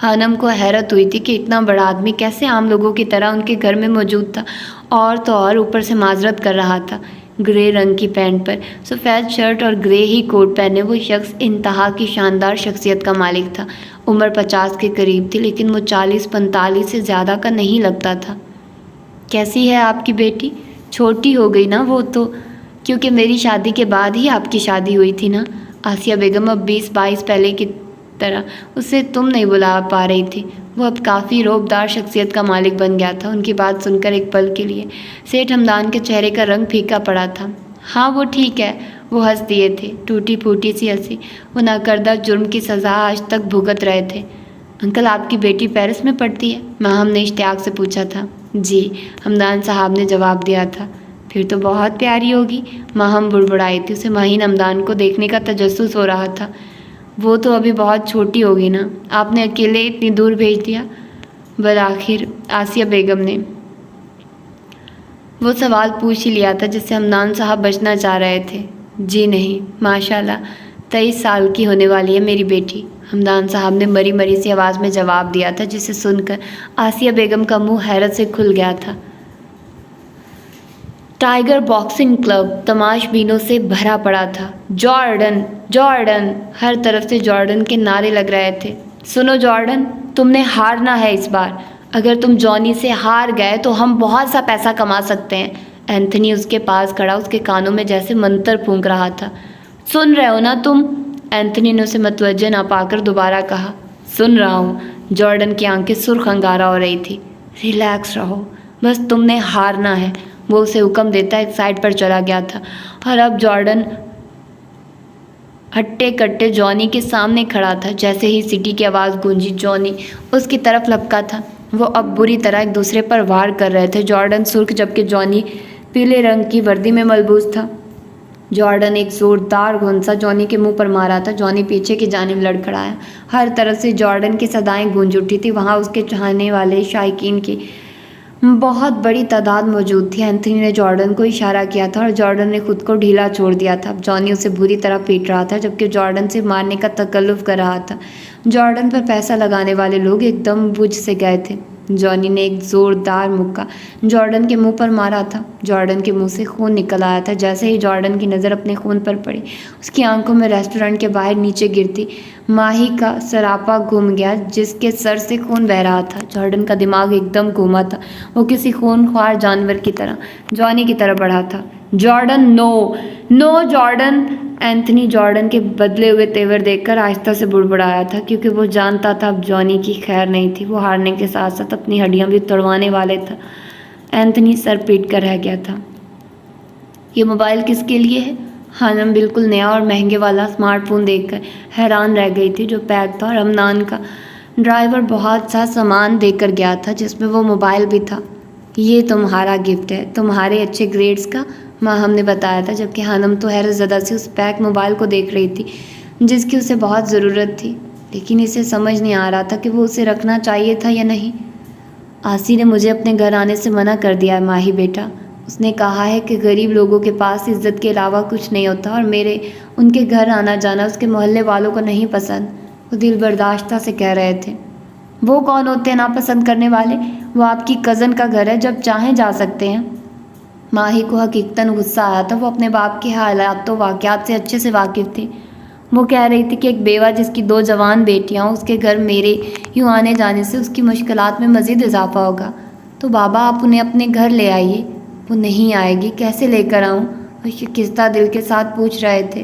Speaker 1: حانم کو حیرت ہوئی تھی کہ اتنا بڑا آدمی کیسے عام لوگوں کی طرح ان کے گھر میں موجود تھا، اور تو اور اوپر سے معذرت کر رہا تھا۔ گرے رنگ کی پینٹ پر سفید شرٹ اور گرے ہی کوٹ پہنے وہ شخص انتہا کی شاندار شخصیت کا مالک تھا۔ عمر 50 کے قریب تھی، لیکن وہ 40-45 سے زیادہ کا نہیں لگتا تھا۔ کیسی ہے آپ کی بیٹی؟ چھوٹی ہو گئی نا وہ تو، کیونکہ میری شادی کے بعد ہی آپ کی شادی ہوئی تھی نا۔ آسیہ بیگم اب 20-22 پہلے کی طرح اسے تم نہیں بلا پا رہی تھی۔ وہ اب کافی روبدار شخصیت کا مالک بن گیا تھا۔ ان کی بات سن کر ایک پل کے لیے سیٹھ حمدان کے چہرے کا رنگ پھیکا پڑا تھا۔ ہاں وہ ٹھیک ہے، وہ ہنس دیے تھے، ٹوٹی پھوٹی سی ہنسی۔ وہ ناکردہ جرم کی سزا آج تک بھگت رہے تھے۔ انکل، آپ کی بیٹی پیرس میں پڑھتی ہے؟ ماہم نے اشتیاق سے پوچھا تھا۔ جی، حمدان صاحب نے جواب دیا تھا۔ پھر تو بہت پیاری ہوگی، ماہم بڑبڑائی تھی۔ اسے مہین حمدان کو دیکھنے کا تجسس ہو رہا تھا۔ وہ تو ابھی بہت چھوٹی ہوگی نا، آپ نے اکیلے اتنی دور بھیج دیا؟ بالآخر آسیہ بیگم نے وہ سوال پوچھ ہی لیا تھا جس سے حمدان صاحب بچنا چاہ رہے تھے۔ جی نہیں، ماشاءاللہ 23 سال کی ہونے والی ہے میری بیٹی، حمدان صاحب نے مری مری سی آواز میں جواب دیا تھا، جسے سن کر آسیہ بیگم کا منہ حیرت سے کھل گیا تھا۔ ٹائیگر باکسنگ کلب تماش بینوں سے بھرا پڑا تھا۔ جارڈن، جارڈن، ہر طرف سے جارڈن کے نعرے لگ رہے تھے۔ سنو جارڈن، تم نے ہارنا ہے اس بار. اگر تم جانی سے ہار گئے تو ہم بہت سا پیسہ کما سکتے ہیں. اینتھنی اس کے پاس کھڑا اس کے کانوں میں جیسے منتر پھونک رہا تھا. سن رہے ہو نا تم؟ اینتھنی نے اسے متوجہ نہ پا کر دوبارہ کہا. سن رہا ہوں. جارڈن کی آنکھیں سرخ انگارہ ہو رہی تھی. ریلیکس رہو، بس تم نے ہارنا ہے. وہ اسے حکم دیتا ایک سائڈ پر چلا گیا تھا اور اب جارڈن ہٹے کٹے جانی کے سامنے کھڑا تھا. جیسے ہی سٹی کی آواز گونجی جانی اس کی طرف لپکا تھا. وہ اب بری طرح ایک دوسرے پر وار کر رہے تھے. جارڈن سرخ جبکہ جانی پیلے رنگ کی وردی میں ملبوس تھا. جارڈن ایک زوردار گھونسا جانی کے منہ پر مارا تھا. جانی پیچھے کی جانب لڑکھڑایا. ہر طرف سے جارڈن کی صدائیں گونج اٹھی تھی. وہاں اس کے چاہنے والے شائقین کی بہت بڑی تعداد موجود تھی. اینتھنی نے جارڈن کو اشارہ کیا تھا اور جارڈن نے خود کو ڈھیلا چھوڑ دیا تھا. اب جانی اسے بری طرح پیٹ رہا تھا جبکہ جارڈن سے مارنے کا تکلف کر رہا تھا. جارڈن پر پیسہ لگانے والے لوگ ایک دم بجھ سے گئے تھے. جانی نے ایک زوردار مکہ جارڈن کے منہ پر مارا تھا. جارڈن کے منہ سے خون نکل آیا تھا. جیسے ہی جارڈن کی نظر اپنے خون پر پڑی اس کی آنکھوں میں ریسٹورنٹ کے باہر نیچے گرتی ماہی کا سراپا گھوم گیا جس کے سر سے خون بہہ رہا تھا. جارڈن کا دماغ ایک دم گھوما تھا. وہ کسی خون خوار جانور کی طرح جانی کی طرف بڑھا تھا. جارڈن نو نو جارڈن. اینتھنی جارڈن کے بدلے ہوئے تیور دیکھ کر آہستہ سے بڑبڑایا تھا کیونکہ وہ جانتا تھا اب جانی کی خیر نہیں تھی. وہ ہارنے کے ساتھ ساتھ اپنی ہڈیاں بھی توڑوانے والے تھا. اینتھنی سر پیٹ کر رہ گیا تھا. یہ موبائل کس کے لیے ہے؟ خانم بالکل نیا اور مہنگے والا اسمارٹ فون دیکھ کر حیران رہ گئی تھی جو پیک تھا اور ہمدان کا ڈرائیور بہت سا سامان دے کر گیا تھا جس میں وہ موبائل بھی تھا. یہ تمہارا گفٹ ہے تمہارے اچھے گریڈز کا، ماہم نے بتایا تھا جبکہ خانم تو حیرت زدہ سے اس پیک موبائل کو دیکھ رہی تھی جس کی اسے بہت ضرورت تھی. لیکن اسے سمجھ نہیں آ رہا تھا کہ وہ اسے رکھنا چاہیے تھا یا نہیں. آسی نے مجھے اپنے گھر آنے سے منع کر دیا ہے ماہی بیٹا. اس نے کہا ہے کہ غریب لوگوں کے پاس عزت کے علاوہ کچھ نہیں ہوتا اور میرے ان کے گھر آنا جانا اس کے محلے والوں کو نہیں پسند. وہ دل برداشتہ سے کہہ رہے تھے. وہ کون ہوتے ہیں ناپسند کرنے والے؟ وہ آپ کی کزن کا گھر ہے، جب چاہیں جا سکتے ہیں. ماہی کو حقیقتاً غصہ آیا تھا. وہ اپنے باپ کے حالات و واقعات سے اچھے سے واقف تھی. وہ کہہ رہی تھی کہ ایک بیوہ جس کی 2 جوان بیٹیاں ہوں اس کے گھر میرے یوں آنے جانے سے اس کی مشکلات میں مزید اضافہ ہوگا. تو بابا آپ انہیں اپنے گھر لے آئیے. وہ نہیں آئے گی. کیسے لے کر آؤں؟ وہ شکستہ دل کے ساتھ پوچھ رہے تھے.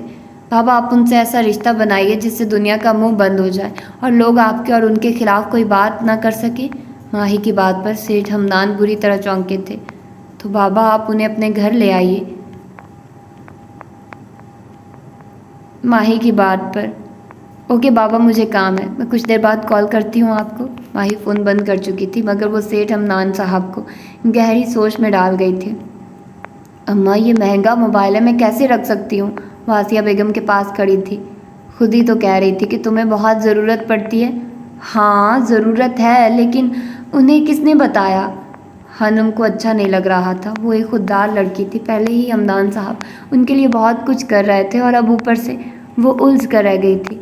Speaker 1: بابا آپ ان سے ایسا رشتہ بنائیے جس سے دنیا کا منہ بند ہو جائے اور لوگ آپ کے اور ان کے خلاف کوئی بات نہ کر سکے. ماہی کی بات پر سیٹھ ہمدان بری طرح چونکے تھے. تو بابا آپ انہیں اپنے گھر لے آئیے. ماہی کی بات پر اوکے بابا مجھے کام ہے، میں کچھ دیر بعد کال کرتی ہوں آپ کو. ماہی فون بند کر چکی تھی مگر وہ سیٹھ ہمدان صاحب کو گہری سوچ میں ڈال گئی تھی. اماں یہ مہنگا موبائل ہے، میں کیسے رکھ سکتی ہوں؟ وہ آسیہ بیگم کے پاس کھڑی تھی. خود ہی تو کہہ رہی تھی کہ تمہیں بہت ضرورت پڑتی ہے. ہاں ضرورت ہے لیکن انہیں کس نے بتایا؟ خانم کو اچھا نہیں لگ رہا تھا. وہ ایک خوددار لڑکی تھی. پہلے ہی ہمدان صاحب ان کے لیے بہت کچھ کر رہے تھے اور اب اوپر سے وہ الجھ کر رہ گئی تھی.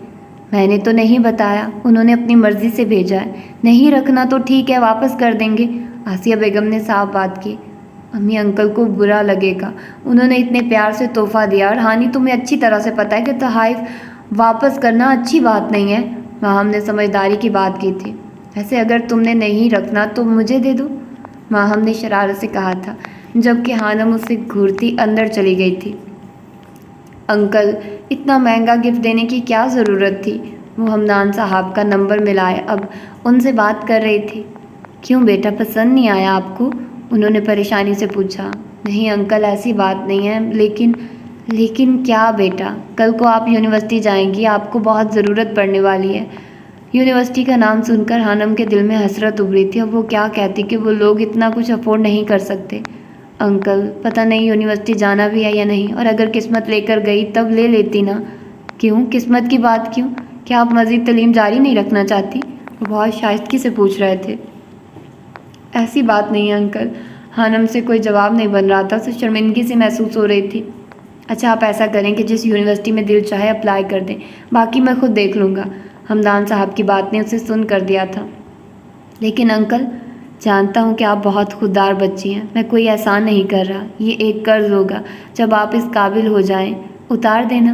Speaker 1: میں نے تو نہیں بتایا، انہوں نے اپنی مرضی سے بھیجا ہے. نہیں رکھنا تو ٹھیک ہے واپس کر دیں گے. آسیہ بیگم نے صاف بات کی. امی انکل کو برا لگے گا، انہوں نے اتنے پیار سے تحفہ دیا اور ہانی تمہیں اچھی طرح سے پتہ ہے کہ تحائف واپس کرنا اچھی بات نہیں ہے. ماہم نے سمجھداری کی بات کی تھی. ایسے اگر تم نے نہیں رکھنا تو مجھے دے دو، ماہم نے شرارت سے کہا تھا جبکہ خانم اس سے گھورتی اندر چلی گئی تھی. انکل اتنا مہنگا گفٹ دینے کی کیا ضرورت تھی؟ وہ ہمدان صاحب کا نمبر ملائے اب ان سے بات کر رہی تھی. کیوں بیٹا پسند نہیں آیا آپ کو؟ انہوں نے پریشانی سے پوچھا. نہیں انکل ایسی بات نہیں ہے، لیکن کیا بیٹا؟ کل کو آپ یونیورسٹی جائیں گی، آپ کو بہت ضرورت پڑنے والی ہے. یونیورسٹی کا نام سن کر خانم کے دل میں حسرت ابھری تھی. اب وہ کیا کہتی کہ وہ لوگ اتنا کچھ افورڈ نہیں کر سکتے. انکل پتہ نہیں یونیورسٹی جانا بھی ہے یا نہیں، اور اگر قسمت لے کر گئی تب لے لیتی نا. کیوں قسمت کی بات کیوں؟ کیا آپ مزید تعلیم جاری نہیں رکھنا چاہتی؟ وہ بہت شائستگی سے پوچھ رہے تھے. ایسی بات نہیں ہے انکل. خانم سے کوئی جواب نہیں بن رہا تھا. اسے شرمندگی سے محسوس ہو رہی تھی. اچھا آپ ایسا کریں کہ جس یونیورسٹی میں دل چاہے اپلائی کر دیں، باقی میں خود دیکھ لوں گا. ہمدان صاحب کی بات نے اسے سن کر دیا تھا. لیکن انکل جانتا ہوں کہ آپ بہت خوددار بچی ہیں، میں کوئی احسان نہیں کر رہا. یہ ایک قرض ہوگا، جب آپ اس قابل ہو جائیں اتار دینا.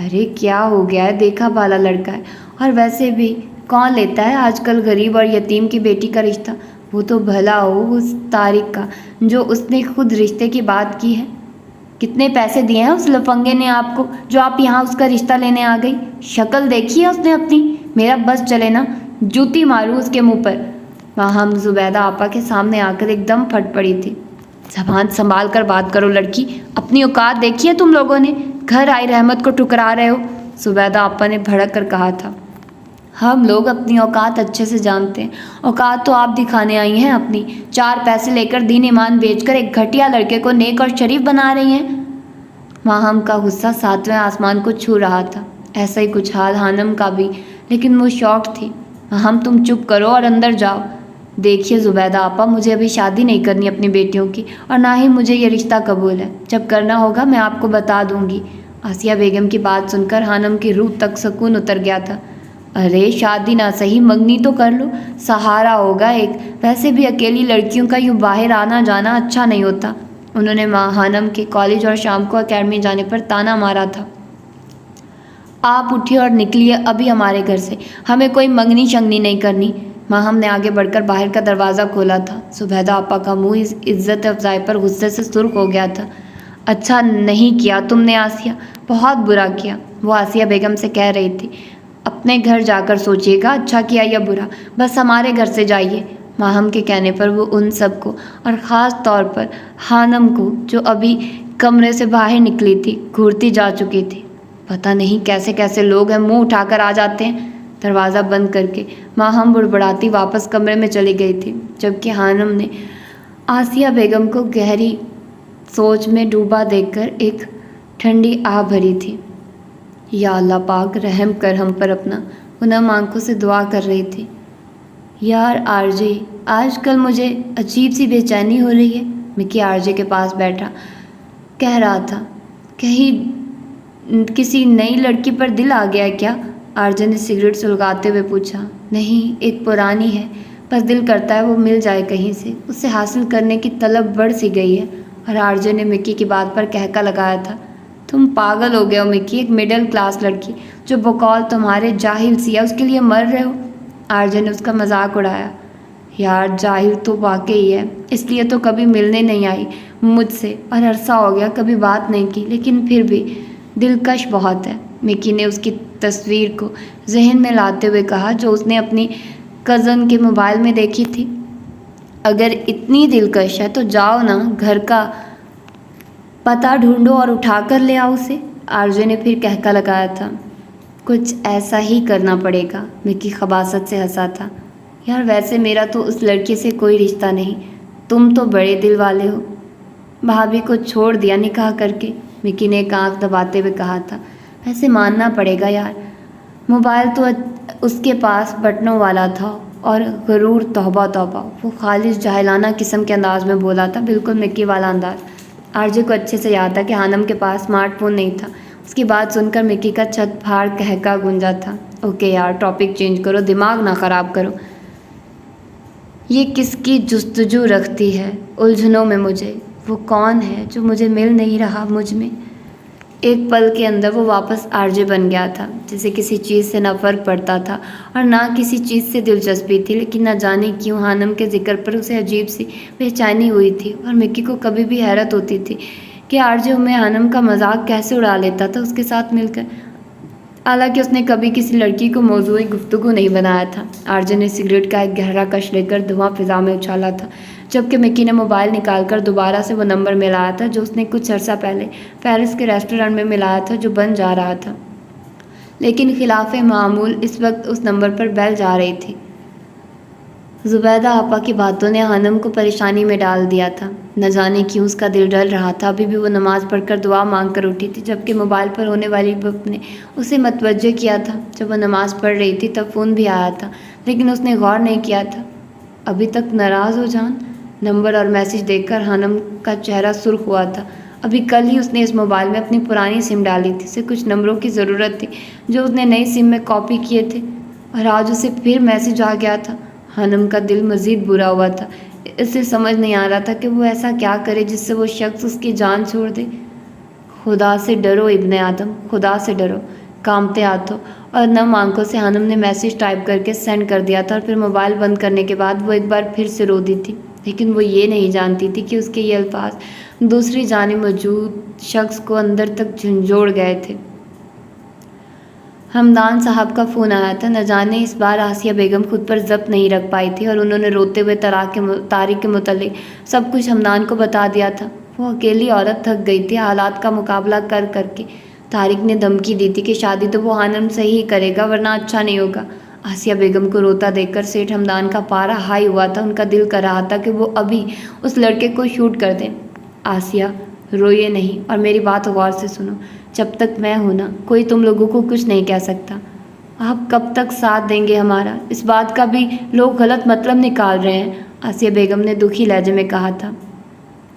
Speaker 1: ارے کیا ہو گیا ہے، دیکھا بھالا لڑکا ہے، اور ویسے بھی کون لیتا ہے آج کل غریب اور یتیم کی بیٹی کا رشتہ؟ وہ تو بھلا ہو اس طارق کا جو اس نے خود رشتے کی بات کی ہے۔ کتنے پیسے دیے ہیں اس لفنگے نے آپ کو جو آپ یہاں اس کا رشتہ لینے آ گئی؟ شکل دیکھی ہے اس نے اپنی؟ میرا بس چلے نا، جوتی ماروں اس کے منہ پر۔ وہاں ہم زبیدہ آپا کے سامنے آ کر ایک دم پھٹ پڑی تھی۔ زبان سنبھال کر بات کرو لڑکی، اپنی اوقات دیکھی ہے تم لوگوں نے؟ گھر آئی رحمت کو ٹکرا رہے ہو، زبیدہ آپا نے بھڑک کر کہا تھا۔ ہم لوگ اپنی اوقات اچھے سے جانتے ہیں، اوقات تو آپ دکھانے آئی ہیں اپنی، 4 پیسے لے کر دین ایمان بیچ کر ایک گھٹیا لڑکے کو نیک اور شریف بنا رہی ہیں۔ ماہم کا غصہ 7ویں آسمان کو چھو رہا تھا، ایسا ہی کچھ حال ہانم کا بھی، لیکن وہ شوق تھی۔ ماہم تم چپ کرو اور اندر جاؤ۔ دیکھیے زبیدہ آپا، مجھے ابھی شادی نہیں کرنی اپنی بیٹیوں کی، اور نہ ہی مجھے یہ رشتہ قبول ہے۔ جب کرنا ہوگا میں آپ کو بتا دوں گی۔ آسیہ بیگم کی بات سن کر ہانم کی روح تک سکون اتر گیا تھا۔ ارے شادی نہ صحیح منگنی تو کر لو، سہارا ہوگا ایک، ویسے بھی اکیلی لڑکیوں کا یوں باہر آنا جانا اچھا نہیں ہوتا۔ انہوں نے ہانم کے کالج اور شام کو اکیڈمی جانے پر تانا مارا تھا۔ آپ اٹھیے اور نکلیے ابھی ہمارے گھر سے، ہمیں کوئی منگنی شنگنی نہیں کرنی۔ ماہم نے آگے بڑھ کر باہر کا دروازہ کھولا تھا۔ زبیدہ آپا کا منہ اس عزت افزائی پر غصے سے سرخ ہو گیا تھا۔ اچھا نہیں کیا تم نے آسیہ، بہت برا کیا، وہ آسیہ بیگم سے کہہ رہی تھی۔ اپنے گھر جا کر سوچیے گا اچھا کیا یا برا، بس ہمارے گھر سے جائیے۔ ماہم کے کہنے پر وہ ان سب کو، اور خاص طور پر ہانم کو جو ابھی کمرے سے باہر نکلی تھی، گھورتی جا چکی تھی۔ پتہ نہیں کیسے کیسے لوگ ہیں، منہ اٹھا کر آ جاتے ہیں۔ دروازہ بند کر کے ماہم بڑبڑاتی واپس کمرے میں چلی گئی تھی، جبکہ ہانم نے آسیہ بیگم کو گہری سوچ میں ڈوبا دیکھ کر ایک ٹھنڈی آہ بھری تھی۔ یا اللہ پاک رحم کر ہم پر اپنا، وہ نم آنکھوں سے دعا کر رہی تھی۔ یار آرجے، آج کل مجھے عجیب سی بے چینی ہو رہی ہے، مکی آرجے کے پاس بیٹھا کہہ رہا تھا۔ کہیں کسی نئی لڑکی پر دل آ گیا ہے کیا؟ آرجے نے سگریٹ سلگاتے ہوئے پوچھا۔ نہیں، ایک پرانی ہے، بس دل کرتا ہے وہ مل جائے کہیں سے، اسے حاصل کرنے کی طلب بڑھ سی گئی ہے۔ اور آرجے نے مکی کی بات پر کہکا لگایا تھا۔ تم پاگل ہو گئے ہو مکی، ایک مڈل کلاس لڑکی جو بقول تمہارے جاہل سی ہے اس کے لیے مر رہے ہو؟ آرجے نے اس کا مذاق اڑایا۔ یار جاہل تو واقعی ہے، اس لیے تو کبھی ملنے نہیں آئی مجھ سے، اور عرصہ ہو گیا کبھی بات نہیں کی، لیکن پھر بھی دلکش بہت ہے۔ مکی نے اس کی تصویر کو ذہن میں لاتے ہوئے کہا جو اس نے اپنی کزن کے موبائل میں دیکھی تھی۔ اگر اتنی دلکش ہے تو جاؤ نا، گھر کا پتہ ڈھونڈو اور اٹھا کر لے آؤ اسے، آرجے نے پھر کہکا لگایا تھا۔ کچھ ایسا ہی کرنا پڑے گا، مکی خباثت سے ہنسا تھا۔ یار ویسے میرا تو اس لڑکی سے کوئی رشتہ نہیں، تم تو بڑے دل والے ہو، بھابھی کو چھوڑ دیا نکاح کر کے، مکی نے ایک آنکھ دباتے ہوئے کہا تھا۔ ویسے ماننا پڑے گا یار، موبائل تو اس کے پاس بٹنوں والا تھا، اور غرور توبہ توبہ، وہ خالص جاہلانہ قسم کے انداز میں بولا تھا، بالکل مکی والا انداز۔ آرجے کو اچھے سے یاد تھا کہ ہانم کے پاس اسمارٹ فون نہیں تھا۔ اس کی بات سن کر مکی کا چھت پھاڑ کہکا گونجا تھا۔ اوکے یار، ٹاپک چینج کرو، دماغ نہ خراب کرو۔ یہ کس کی جستجو رکھتی ہے الجھنوں میں مجھے، وہ کون ہے جو مجھے مل نہیں رہا مجھ میں؟ ایک پل کے اندر وہ واپس آرجے بن گیا تھا، جسے کسی چیز سے نہ فرق پڑتا تھا اور نہ کسی چیز سے دلچسپی تھی، لیکن نہ جانے کیوں ہانم کے ذکر پر اسے عجیب سی بے چینی ہوئی تھی، اور مکی کو کبھی بھی حیرت ہوتی تھی کہ آرجے میں ہانم کا مذاق کیسے اڑا لیتا تھا اس کے ساتھ مل کر، حالانکہ اس نے کبھی کسی لڑکی کو موضوع گفتگو نہیں بنایا تھا۔ آرجے نے سگریٹ کا ایک گہرا کش لے کر دھواں فضا میں اچھالا تھا، جبکہ مکی نے موبائل نکال کر دوبارہ سے وہ نمبر ملایا تھا جو اس نے کچھ عرصہ پہلے پیرس کے ریسٹورانٹ میں ملایا تھا، جو بن جا رہا تھا، لیکن خلاف معمول اس وقت اس نمبر پر بیل جا رہی تھی۔ زبیدہ آپا کی باتوں نے ہانم کو پریشانی میں ڈال دیا تھا، نہ جانے کیوں اس کا دل ڈر رہا تھا۔ ابھی بھی وہ نماز پڑھ کر دعا مانگ کر اٹھی تھی، جبکہ موبائل پر ہونے والی بپ نے اسے متوجہ کیا تھا۔ جب وہ نماز پڑھ رہی تھی تب فون بھی آیا تھا، لیکن اس نے غور نہیں کیا تھا۔ ابھی تک ناراض ہو جان؟ نمبر اور میسج دیکھ کر ہانم کا چہرہ سرخ ہوا تھا۔ ابھی کل ہی اس نے اس موبائل میں اپنی پرانی سم ڈالی تھی، اسے کچھ نمبروں کی ضرورت تھی جو اس نے نئی سم میں کاپی کیے تھے، اور آج اسے پھر میسج آ گیا تھا۔ ہانم کا دل مزید برا ہوا تھا، اسے سمجھ نہیں آ رہا تھا کہ وہ ایسا کیا کرے جس سے وہ شخص اس کی جان چھوڑ دے۔ خدا سے ڈرو ابن آدم، خدا سے ڈرو۔ کانپتے ہاتھوں اور نم آنکھوں سے ہنم نے میسج ٹائپ کر کے سینڈ کر دیا تھا اور پھر موبائل بند کرنے کے بعد وہ ایک بار پھر سے رو دی تھی، لیکن وہ یہ نہیں جانتی تھی کہ اس کے یہ الفاظ دوسری جانب موجود شخص کو اندر تک جھنجھوڑ گئے تھے۔ ہمدان صاحب کا فون آیا تھا۔ نہ جانے اس بار آسیہ بیگم خود پر ضبط نہیں رکھ پائی تھی اور انہوں نے روتے ہوئے طارق کے متعلق سب کچھ ہمدان کو بتا دیا تھا۔ وہ اکیلی عورت تھک گئی تھی حالات کا مقابلہ کر کر کے۔ طارق نے دھمکی دی تھی کہ شادی تو وہ ہانم سے ہی کرے گا ورنہ اچھا نہیں ہوگا۔ آسیہ بیگم کو روتا دیکھ کر سیٹھ ہمدان کا پارا ہائی ہوا تھا۔ ان کا دل کر رہا تھا کہ وہ ابھی اس لڑکے کو شوٹ کر دیں۔ آسیہ روئے نہیں اور میری بات غور سے سنو، جب تک میں ہوں نا کوئی تم لوگوں کو کچھ نہیں کہہ سکتا۔ آپ کب تک ساتھ دیں گے ہمارا؟ اس بات کا بھی لوگ غلط مطلب نکال رہے ہیں، آسیہ بیگم نے دکھی لہجے میں کہا تھا۔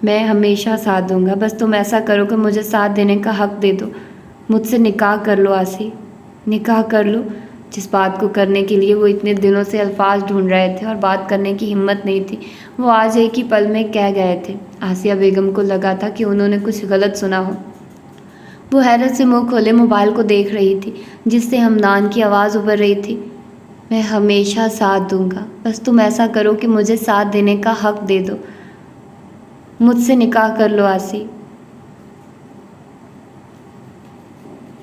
Speaker 1: میں ہمیشہ ساتھ دوں گا، بس تم ایسا کرو کہ مجھے ساتھ دینے کا حق دے دو۔ مجھ سے نکاح کر لو آسی، نکاح کر لو۔ جس بات کو کرنے کے لیے وہ اتنے دنوں سے الفاظ ڈھونڈ رہے تھے اور بات کرنے کی ہمت نہیں تھی، وہ آج ایک ہی پل میں کہہ گئے تھے۔ آسیہ بیگم کو لگا تھا کہ انہوں نے کچھ غلط سنا ہو۔ وہ حیرت سے منہ کھولے موبائل کو دیکھ رہی تھی جس سے ہمدان کی آواز ابھر رہی تھی۔ میں ہمیشہ ساتھ دوں گا، بس تم ایسا کرو کہ مجھے ساتھ دینے کا حق دے دو۔ مجھ سے نکاح کر لو آسی۔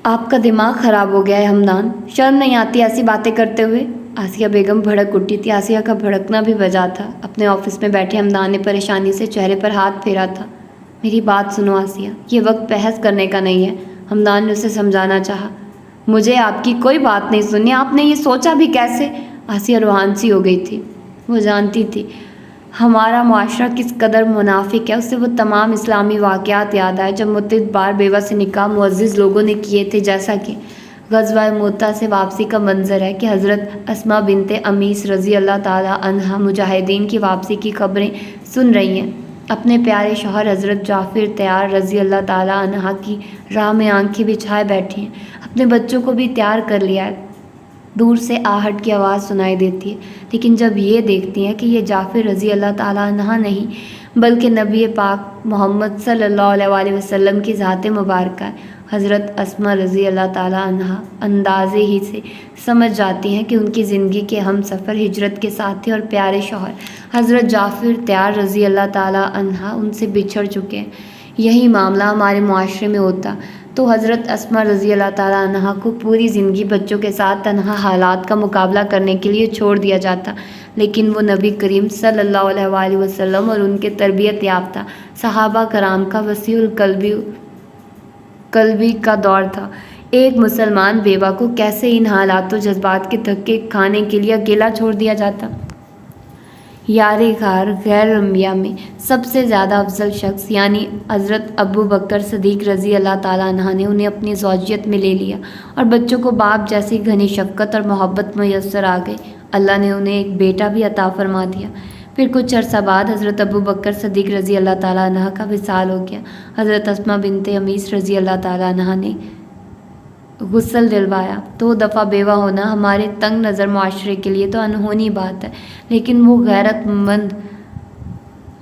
Speaker 1: آپ کا دماغ خراب ہو گیا ہے ہمدان، شرم نہیں آتی ایسی باتیں کرتے ہوئے؟ آسیہ بیگم بھڑک اٹھی تھی۔ آسیہ کا بھڑکنا بھی وجہ تھا۔ اپنے آفس میں بیٹھے ہمدان نے پریشانی سے چہرے پر ہاتھ پھیرا تھا۔ میری بات سنو آسیہ، یہ وقت بحث کرنے کا نہیں ہے، ہمدان نے اسے سمجھانا چاہا۔ مجھے آپ کی کوئی بات نہیں سننی، آپ نے یہ سوچا بھی کیسے؟ آسیہ روحان سی ہو گئی تھی۔ وہ جانتی تھی ہمارا معاشرہ کس قدر منافق ہے۔ اس سے وہ تمام اسلامی واقعات یاد آئے جب متعدد بار بیوہ سے نکاح معزز لوگوں نے کیے تھے، جیسا کہ غزوہ مؤتہ سے واپسی کا منظر ہے کہ حضرت اسماء بنت امیس رضی اللہ تعالیٰ عنہا مجاہدین کی واپسی کی خبریں سن رہی ہیں۔ اپنے پیارے شوہر حضرت جعفر تیار رضی اللہ تعالیٰ عنہ کی راہ میں آنکھیں بچھائے بیٹھی ہیں، اپنے بچوں کو بھی تیار کر لیا ہے۔ دور سے آہٹ کی آواز سنائی دیتی ہے، لیکن جب یہ دیکھتی ہیں کہ یہ جعفر رضی اللہ تعالیٰ عنہ نہیں بلکہ نبی پاک محمد صلی اللہ علیہ وآلہ وسلم کی ذات مبارکہ ہے، حضرت اسماء رضی اللہ تعالیٰ عنہ اندازے ہی سے سمجھ جاتی ہیں کہ ان کی زندگی کے ہم سفر، ہجرت کے ساتھی اور پیارے شوہر حضرت جعفر تیار رضی اللہ تعالیٰ عنہ ان سے بچھڑ چکے ہیں۔ یہی معاملہ ہمارے معاشرے میں ہوتا تو حضرت اسماء رضی اللہ تعالیٰ عنہ کو پوری زندگی بچوں کے ساتھ تنہا حالات کا مقابلہ کرنے کے لیے چھوڑ دیا جاتا، لیکن وہ نبی کریم صلی اللہ علیہ وآلہ وسلم اور ان کے تربیت یافتہ صحابہ کرام کا وسیع القلبی کا دور تھا۔ ایک مسلمان بیوہ کو کیسے ان حالات و جذبات کے دھکے کھانے کے لیے اکیلا چھوڑ دیا جاتا؟ یار غار غیر انبیاء میں سب سے زیادہ افضل شخص یعنی حضرت ابو بکر صدیق رضی اللہ تعالیٰ عنہ نے انہیں اپنی زوجیت میں لے لیا اور بچوں کو باپ جیسی گھنی شفقت اور محبت میسر آ گئی۔ اللہ نے انہیں ایک بیٹا بھی عطا فرما دیا۔ پھر کچھ عرصہ بعد حضرت ابو بکر صدیق رضی اللہ تعالیٰ عنہ کا وصال ہو گیا۔ حضرت اسماء بنت امیس رضی اللہ تعالیٰ عنہ نے غسل دلوایا۔ 2 دفعہ بیوہ ہونا ہمارے تنگ نظر معاشرے کے لیے تو انہونی بات ہے، لیکن وہ غیرت مند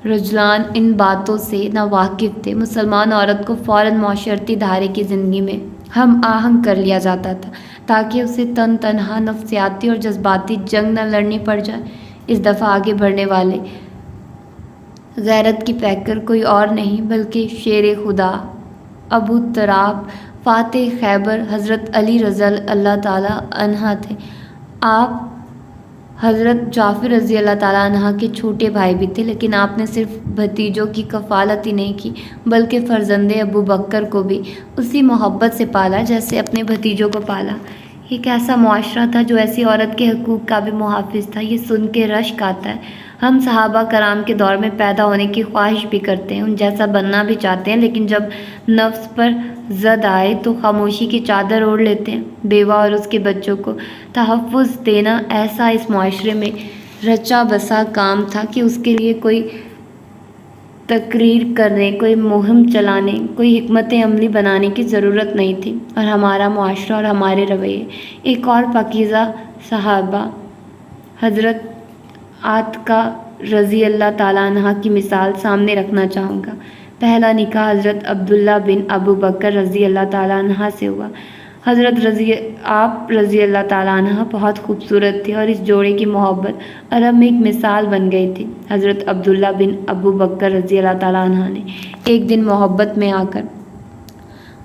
Speaker 1: رجلان ان باتوں سے نا واقف تھے۔ مسلمان عورت کو فوراً معاشرتی دھارے کی زندگی میں ہم آہنگ کر لیا جاتا تھا تاکہ اسے تنہا نفسیاتی اور جذباتی جنگ نہ لڑنی پڑ جائے۔ اس دفعہ آگے بڑھنے والے غیرت کی پیکر کوئی اور نہیں بلکہ شیر خدا ابو تراب فاتح خیبر حضرت علی رضی اللہ تعالیٰ عنہ تھے۔ آپ حضرت جعفر رضی اللہ تعالیٰ عنہ کے چھوٹے بھائی بھی تھے، لیکن آپ نے صرف بھتیجوں کی کفالت ہی نہیں کی بلکہ فرزند ابو بکر کو بھی اسی محبت سے پالا جیسے اپنے بھتیجوں کو پالا۔ ایک ایسا معاشرہ تھا جو ایسی عورت کے حقوق کا بھی محافظ تھا۔ یہ سن کے رشک آتا ہے۔ ہم صحابہ کرام کے دور میں پیدا ہونے کی خواہش بھی کرتے ہیں، ان جیسا بننا بھی چاہتے ہیں، لیکن جب نفس پر زد آئے تو خاموشی کی چادر اوڑھ لیتے ہیں۔ بیوہ اور اس کے بچوں کو تحفظ دینا ایسا اس معاشرے میں رچا بسا کام تھا کہ اس کے لیے کوئی تقریر کرنے، کوئی مہم چلانے، کوئی حکمت عملی بنانے کی ضرورت نہیں تھی۔ اور ہمارا معاشرہ اور ہمارے رویے ایک اور پاکیزہ صحابہ حضرت عاتقہ رضی اللہ تعالیٰ عنہ کی مثال سامنے رکھنا چاہوں گا۔ پہلا نکاح حضرت عبداللہ بن ابو بکر رضی اللہ تعالیٰ عنہ سے ہوا۔ آپ رضی اللہ تعالیٰ عنہ بہت خوبصورت تھے اور اس جوڑے کی محبت عرب میں ایک مثال بن گئی تھی۔ حضرت عبداللہ بن ابو بکر رضی اللہ تعالیٰ عنہ نے ایک دن محبت میں آ کر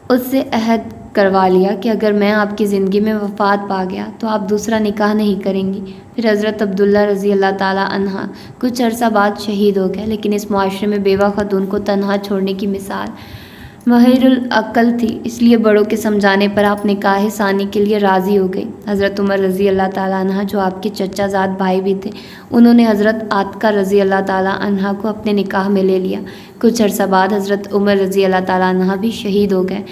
Speaker 1: اس سے عہد کروا لیا کہ اگر میں آپ کی زندگی میں وفات پا گیا تو آپ دوسرا نکاح نہیں کریں گی۔ پھر حضرت عبداللہ رضی اللہ تعالیٰ عنہ کچھ عرصہ بعد شہید ہو گئے، لیکن اس معاشرے میں بیوہ خاتون کو تنہا چھوڑنے کی مثال مہر العقل تھی، اس لیے بڑوں کے سمجھانے پر آپ نکاح ثانی کے لیے راضی ہو گئی۔ حضرت عمر رضی اللہ تعالیٰ عنہ جو آپ کے چچا زاد بھائی بھی تھے، انہوں نے حضرت عاتقہ رضی اللہ تعالیٰ عنہ کو اپنے نکاح میں لے لیا۔ کچھ عرصہ بعد حضرت عمر رضی اللہ تعالیٰ عنہ بھی شہید ہو گئے۔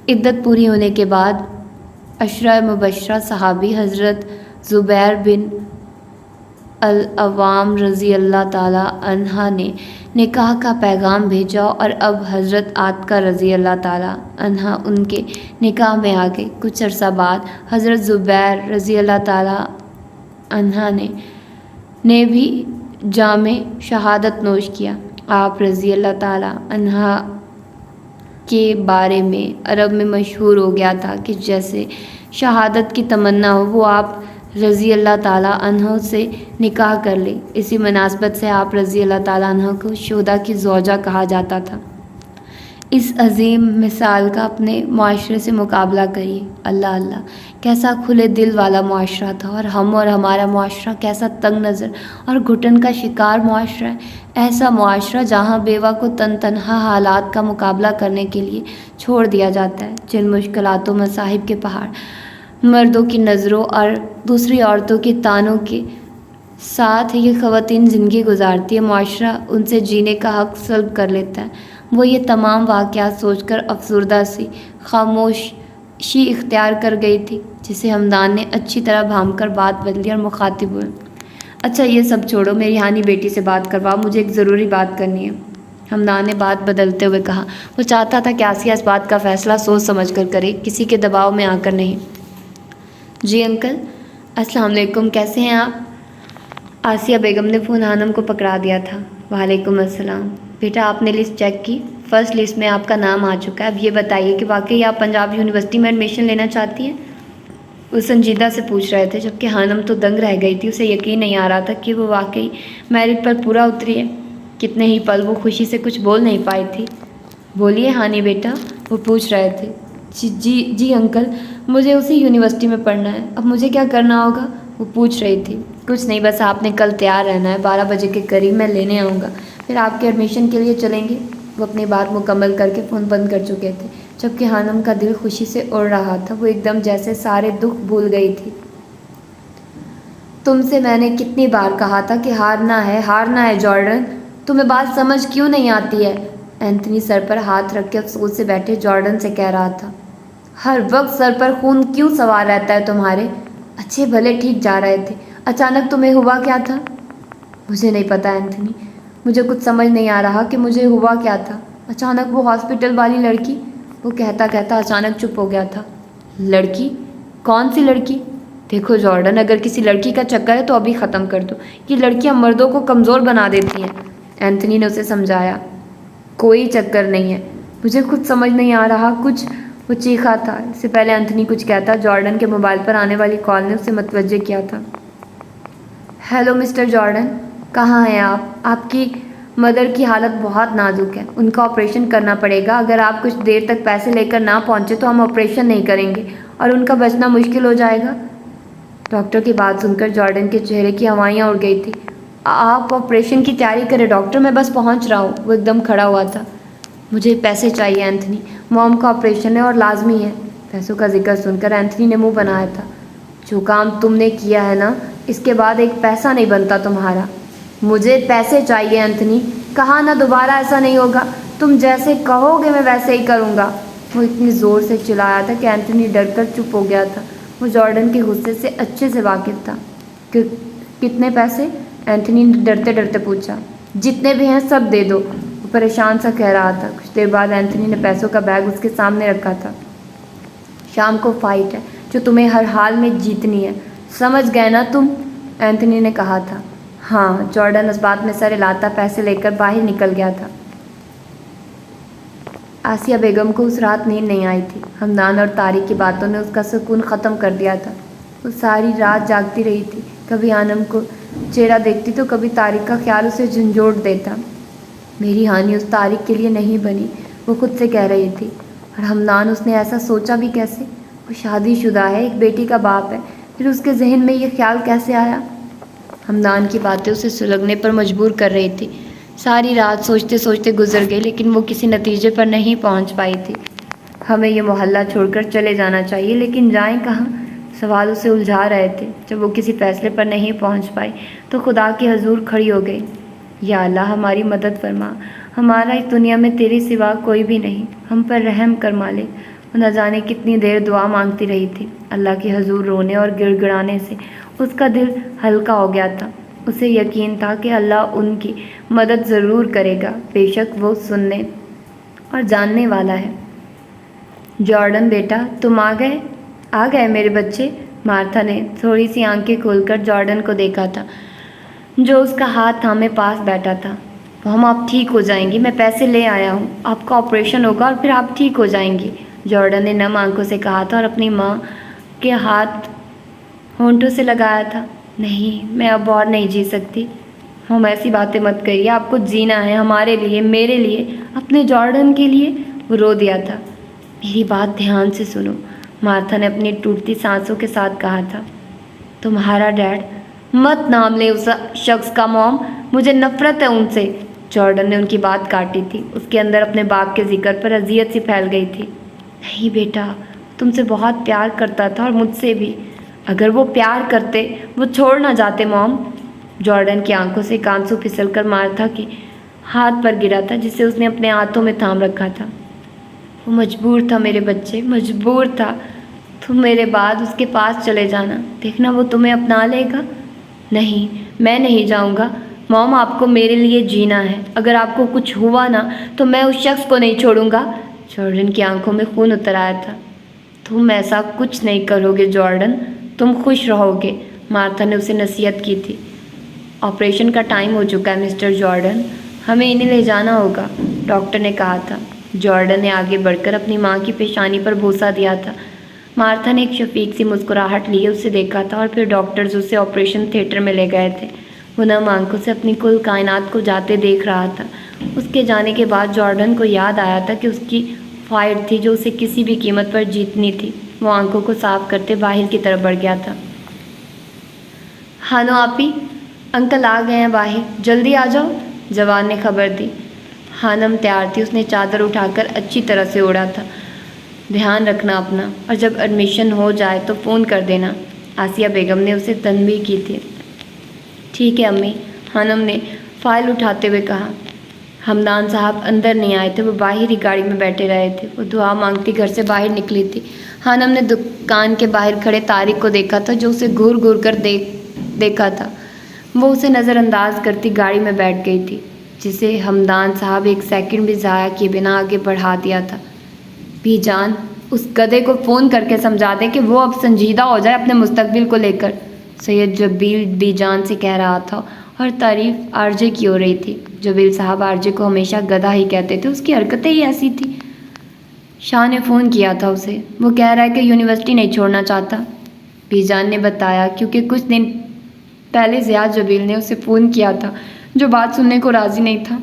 Speaker 1: عدت پوری ہونے کے بعد عشرہ مبشرہ صحابی حضرت زبیر بن العوام رضی اللہ تعالیٰ عنہ نے نکاح کا پیغام بھیجا اور اب حضرت عاتقہ رضی اللہ تعالیٰ عنہ ان کے نکاح میں آ گئے۔ کچھ عرصہ بعد حضرت زبیر رضی اللہ تعالیٰ عنہ نے بھی جامِ شہادت نوش کیا۔ آپ رضی اللہ تعالیٰ عنہ کے بارے میں عرب میں مشہور ہو گیا تھا کہ جیسے شہادت کی تمنا ہو وہ آپ رضی اللہ تعالیٰ عنہ سے نکاح کر لے۔ اسی مناسبت سے آپ رضی اللہ تعالیٰ عنہ کو شہداء کی زوجہ کہا جاتا تھا۔ اس عظیم مثال کا اپنے معاشرے سے مقابلہ کریے۔ اللہ اللہ، کیسا کھلے دل والا معاشرہ تھا، اور ہم اور ہمارا معاشرہ کیسا تنگ نظر اور گھٹن کا شکار معاشرہ ہے۔ ایسا معاشرہ جہاں بیوہ کو تنہا حالات کا مقابلہ کرنے کے لیے چھوڑ دیا جاتا ہے، جن مشکلات و مصائب کے پہاڑ مردوں کی نظروں اور دوسری عورتوں کے طعنوں کے ساتھ یہ خواتین زندگی گزارتی ہے، معاشرہ ان سے جینے کا حق سلب کر لیتا ہے۔ وہ یہ تمام واقعات سوچ کر افسردہ سی خاموشی اختیار کر گئی تھی، جسے ہمدان نے اچھی طرح بھانپ کر بات بدلی اور مخاطب ہوئے۔ اچھا یہ سب چھوڑو، میری ہانی بیٹی سے بات کرواؤ، مجھے ایک ضروری بات کرنی ہے۔ ہمدان نے بات بدلتے ہوئے کہا۔ وہ چاہتا تھا کہ آسیہ اس بات کا فیصلہ سوچ سمجھ کر کرے، کسی کے دباؤ میں آ کر نہیں۔ جی انکل، السلام علیکم، کیسے ہیں آپ؟ آسیہ بیگم نے فون ہانم کو پکڑا دیا تھا۔ وعلیکم السلام۔ بیٹا آپ نے لسٹ چیک کی؟ فرسٹ لسٹ میں آپ کا نام آ چکا ہے۔ اب یہ بتائیے کہ واقعی آپ پنجاب یونیورسٹی میں ایڈمیشن لینا چاہتی ہیں؟ وہ سنجیدہ سے پوچھ رہے تھے، جبکہ ہانم تو دنگ رہ گئی تھی۔ اسے یقین نہیں آ رہا تھا کہ وہ واقعی میرٹ پر پورا اتری ہے۔ کتنے ہی پل وہ خوشی سے کچھ بول نہیں پائی تھی۔ بولیے ہانی بیٹا، وہ پوچھ رہے تھے۔ جی انکل، مجھے اسی یونیورسٹی میں پڑھنا ہے۔ اب مجھے کیا کرنا ہوگا؟ وہ پوچھ رہی تھی۔ کچھ نہیں، بس آپ نے کل تیار رہنا ہے، 12 بجے کے قریب میں لینے آؤں گا، پھر آپ کے ایڈمیشن کے لیے چلیں گے۔ وہ اپنی بات مکمل کر کے فون بند کر چکے تھے، جبکہ ہانم کا دل خوشی سے اڑ رہا تھا۔ وہ ایک دم جیسے سارے دکھ بھول گئی تھی۔ تم سے میں نے کتنی بار کہا تھا کہ ہارنا ہے جارڈن، تمہیں بات سمجھ کیوں نہیں آتی ہے؟ اینتھنی سر پر ہاتھ رکھ کے افسوس سے بیٹھے جارڈن سے کہہ رہا تھا۔ ہر وقت سر پر خون کیوں سوار رہتا ہے تمہارے؟ اچھے بھلے ٹھیک جا رہے تھے، اچانک تمہیں ہوا کیا تھا؟ مجھے نہیں پتا اینتھنی، مجھے کچھ سمجھ نہیں آ رہا کہ مجھے ہوا کیا تھا۔ اچانک وہ ہاسپٹل والی لڑکی، وہ کہتا اچانک چپ ہو گیا تھا۔ لڑکی؟ کون سی لڑکی؟ دیکھو جارڈن، اگر کسی لڑکی کا چکر ہے تو ابھی ختم کر دو، یہ لڑکیاں مردوں کو کمزور بنا دیتی ہیں۔ اینتھنی نے اسے سمجھایا۔ کوئی چکر نہیں ہے، مجھے کچھ سمجھ نہیں آ رہا کچھ، وہ چیخا تھا۔ اس سے پہلے اینتھنی کچھ کہتا، جارڈن کے موبائل پر آنے والی کال نے اسے متوجہ کیا تھا۔ ہیلو مسٹر جارڈن، کہاں ہیں آپ؟ آپ کی مدر کی حالت بہت نازک ہے، ان کا آپریشن کرنا پڑے گا۔ اگر آپ کچھ دیر تک پیسے لے کر نہ پہنچے تو ہم آپریشن نہیں کریں گے اور ان کا بچنا مشکل ہو جائے گا۔ ڈاکٹر کی بات سن کر جارڈن کے چہرے کی ہوائیاں اڑ گئی تھی۔ آپ آپریشن کی تیاری کریں ڈاکٹر، میں بس پہنچ رہا ہوں۔ وہ ایک دم کھڑا ہوا تھا۔ مجھے پیسے چاہیے اینتھنی، موم کا آپریشن ہے اور لازمی ہے۔ پیسوں کا ذکر سن کر اینتھنی نے منہ بنایا تھا۔ جو کام تم نے کیا ہے نا، اس کے بعد ایک پیسہ نہیں بنتا تمہارا۔ مجھے پیسے چاہیے اینتھنی، کہا نا دوبارہ ایسا نہیں ہوگا، تم جیسے کہو گے میں ویسے ہی کروں گا۔ وہ اتنی زور سے چلایا تھا کہ اینتھنی ڈر کر چپ ہو گیا تھا۔ وہ جارڈن کے غصے سے اچھے سے واقف تھا۔ کتنے پیسے؟ اینتھنی نے ڈرتے ڈرتے پوچھا۔ جتنے بھی ہیں سب دے دو، وہ پریشان سا کہہ رہا تھا۔ کچھ دیر بعد اینتھنی نے پیسوں کا بیگ اس کے سامنے رکھا تھا۔ شام کو فائٹ ہے جو تمہیں ہر حال میں جیتنی ہے، سمجھ گئے نا تم؟ اینتھنی نے کہا تھا۔ ہاں، جارڈن اس بات میں سر ہلاتا پیسے لے کر باہر نکل گیا تھا۔ آسیہ بیگم کو اس رات نیند نہیں آئی تھی۔ حمدان اور طارق کی باتوں نے اس کا سکون ختم کر دیا تھا۔ وہ ساری رات جاگتی رہی تھی، کبھی آنم کو چہرہ دیکھتی تو کبھی طارق کا خیال اسے جھنجھوڑ دیتا۔ میری ہانی اس طارق کے لیے نہیں بنی، وہ خود سے کہہ رہی تھی۔ اور حمدان، اس نے ایسا سوچا بھی کیسے؟ وہ شادی شدہ ہے، ایک بیٹی کا باپ ہے، پھر اس کے ذہن میں یہ خیال کیسے آیا؟ حمدان کی باتیں اسے سلگنے پر مجبور کر رہی تھی۔ ساری رات سوچتے سوچتے گزر گئی، لیکن وہ کسی نتیجے پر نہیں پہنچ پائی تھی۔ ہمیں یہ محلہ چھوڑ کر چلے جانا چاہیے، لیکن جائیں کہاں؟ سوال اسے الجھا رہے تھے۔ جب وہ کسی فیصلے پر نہیں پہنچ پائی تو خدا کے حضور کھڑی ہو گئی۔ یا اللہ، ہماری مدد فرما، ہمارا اس دنیا میں تیرے سوا کوئی بھی نہیں، ہم پر رحم کر مالک۔ وہ نہ جانے کتنی دیر دعا مانگتی رہی تھی۔ اللہ کے حضور رونے اور گڑ گڑانے سے اس کا دل ہلکا ہو گیا تھا۔ اسے یقین تھا کہ اللہ ان کی مدد ضرور کرے گا، بے شک وہ سننے اور جاننے والا ہے۔ جارڈن بیٹا، تم آ گئے میرے بچے۔ مارتھا نے تھوڑی سی آنکھیں کھول کر جارڈن کو دیکھا تھا، جو اس کا ہاتھ تھامے پاس بیٹھا تھا۔ ہم آپ ٹھیک ہو جائیں گی، میں پیسے لے آیا ہوں، آپ کا آپریشن ہوگا اور پھر آپ ٹھیک ہو جائیں گی، جارڈن نے نم آنکھوں سے کہا تھا اور اپنی ماں کے ہاتھ ہونٹوں سے لگایا تھا۔ نہیں، میں اب اور نہیں جی سکتی۔ ہم ایسی باتیں مت کریے، آپ کو جینا ہے، ہمارے لیے، میرے لیے، اپنے جارڈن کے لیے۔ وہ رو دیا تھا۔ میری بات دھیان سے سنو، مارتھا نے اپنی ٹوٹتی سانسوں کے ساتھ کہا تھا۔ تمہارا ڈیڈ؟ مت نام لے اس شخص کا موم، مجھے نفرت ہے ان سے۔ جارڈن نے ان کی بات کاٹی تھی۔ اس کے اندر اپنے باپ کے ذکر پر اذیت سی پھیل گئی تھی۔ نہیں بیٹا، تم سے بہت پیار کرتا تھا اور مجھ سے بھی۔ اگر وہ پیار کرتے وہ چھوڑ نہ جاتے موم۔ جارڈن کی آنکھوں سے ایک آنسو پھسل کر مارتھا کے ہاتھ پر گرا تھا، جسے اس نے اپنے ہاتھوں میں تھام رکھا تھا۔ وہ مجبور تھا میرے بچے، مجبور تھا۔ تم میرے بعد اس کے پاس چلے جانا، دیکھنا وہ تمہیں اپنا لے گا۔ نہیں، میں نہیں جاؤں گا موم، آپ کو میرے لیے جینا ہے۔ اگر آپ کو کچھ ہوا نا تو میں اس شخص کو نہیں چھوڑوں گا۔ جارڈن کی آنکھوں میں خون اتر آیا تھا۔ تم ایسا کچھ نہیں کرو گے جارڈن، تم خوش رہو گے، مارتھا نے اسے نصیحت کی تھی۔ آپریشن کا ٹائم ہو چکا ہے مسٹر جارڈن، ہمیں انہیں لے جانا ہوگا، ڈاکٹر نے کہا تھا۔ جارڈن نے آگے بڑھ کر اپنی ماں کی پیشانی پر بوسہ دیا تھا۔ مارتھا نے ایک شفیق سی مسکراہٹ لیے اسے دیکھا تھا اور پھر ڈاکٹرز اسے آپریشن تھیٹر میں لے گئے تھے۔ وہ نم آنکھوں سے اپنی کل کائنات کو جاتے دیکھ رہا تھا۔ اس کے جانے کے بعد جارڈن کو یاد آیا تھا کہ اس کی فائٹ تھی جو اسے کسی بھی قیمت پر جیتنی تھی۔ وہ آنکھوں کو صاف کرتے باہر کی طرف بڑھ گیا تھا۔ ہانو آپی، انکل آ گئے ہیں باہر، جلدی آ جاؤ، جوان نے خبر دی۔ ہانم تیار تھی، اس نے چادر اٹھا کر اچھی طرح سے اوڑھا تھا۔ دھیان رکھنا اپنا، اور جب ایڈمیشن ہو جائے تو فون کر دینا، آسیہ بیگم نے اسے تنبیہ کی تھی۔ ٹھیک ہے امی، ہانم نے فائل اٹھاتے ہوئے کہا۔ حمدان صاحب اندر نہیں آئے تھے، وہ باہر ہی گاڑی میں بیٹھے رہے تھے۔ وہ دعا مانگتی گھر سے باہر نکلی تھی۔ ہانم نے دکان کے باہر کھڑے طارق کو دیکھا تھا، جو اسے گھور گھور کر دیکھا تھا۔ وہ اسے نظر انداز کرتی گاڑی میں بیٹھ گئی تھی، جسے حمدان صاحب ایک سیکنڈ بھی ضائع کیے بنا آگے بڑھا دیا تھا۔ بی جان، اس گدھے کو فون کر کے سمجھا دے کہ وہ اب سنجیدہ ہو جائے اپنے مستقبل کو لے کر، سید جبیل بی جان سے کہہ رہا تھا، اور تعریف آر جے کی ہو رہی تھی۔ جبیل صاحب آر جے کو ہمیشہ گدھا ہی کہتے تھے، اس کی حرکتیں ہی ایسی تھیں۔ شاہ نے فون کیا تھا اسے، وہ کہہ رہا ہے کہ یونیورسٹی نہیں چھوڑنا چاہتا، بی جان نے بتایا، کیونکہ کچھ دن پہلے زیاد جبیل نے اسے فون کیا تھا، جو بات سننے کو راضی نہیں تھا۔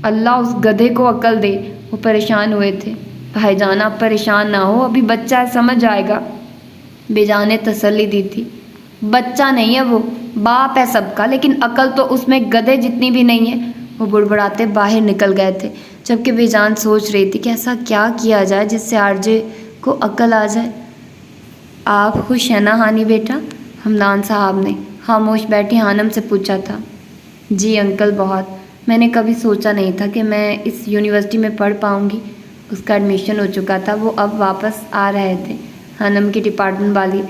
Speaker 1: اللہ اس گدھے کو عقل دے، وہ پریشان ہوئے تھے۔ بھائی جان آپ پریشان نہ ہو، ابھی بچہ ہے، سمجھ آئے گا، بی جان نے تسلی دی تھی۔ بچہ نہیں ہے وہ، باپ ہے سب کا، لیکن عقل تو اس میں گدھے جتنی بھی نہیں ہے۔ وہ بڑبڑاتے باہر نکل گئے تھے، جبکہ بی جان سوچ رہی تھی کہ ایسا کیا کیا جائے جس سے آر جے کو عقل آ جائے۔ آپ خوش ہیں نا ہانی بیٹا؟ حمدان صاحب نے خاموش بیٹھی ہانم سے پوچھا تھا۔ جی انکل، بہت، میں نے کبھی سوچا نہیں تھا کہ میں اس یونیورسٹی میں پڑھ پاؤں گی۔ اس کا ایڈمیشن ہو چکا تھا، وہ اب واپس آ رہے تھے۔ ہانم کی ڈپارٹمنٹ والی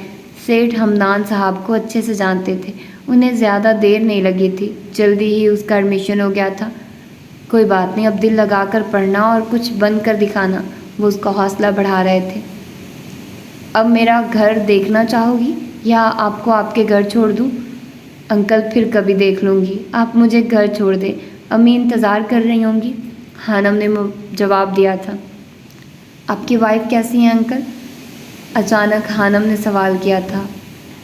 Speaker 1: سیٹھ حمدان صاحب کو اچھے سے جانتے تھے، انہیں زیادہ دیر نہیں لگی تھی، جلدی ہی اس کا ایڈمیشن ہو گیا تھا۔ کوئی بات نہیں، اب دل لگا کر پڑھنا اور کچھ بن کر دکھانا، وہ اس کا حوصلہ بڑھا رہے تھے۔ اب میرا گھر دیکھنا چاہو گی یا آپ کو آپ کے گھر چھوڑ دوں؟ انکل پھر کبھی دیکھ لوں گی، آپ مجھے گھر چھوڑ دیں، امی انتظار کر رہی ہوں گی، خانم نے جواب دیا تھا۔ آپ کی وائف کیسی ہیں انکل؟ اچانک خانم نے سوال کیا تھا۔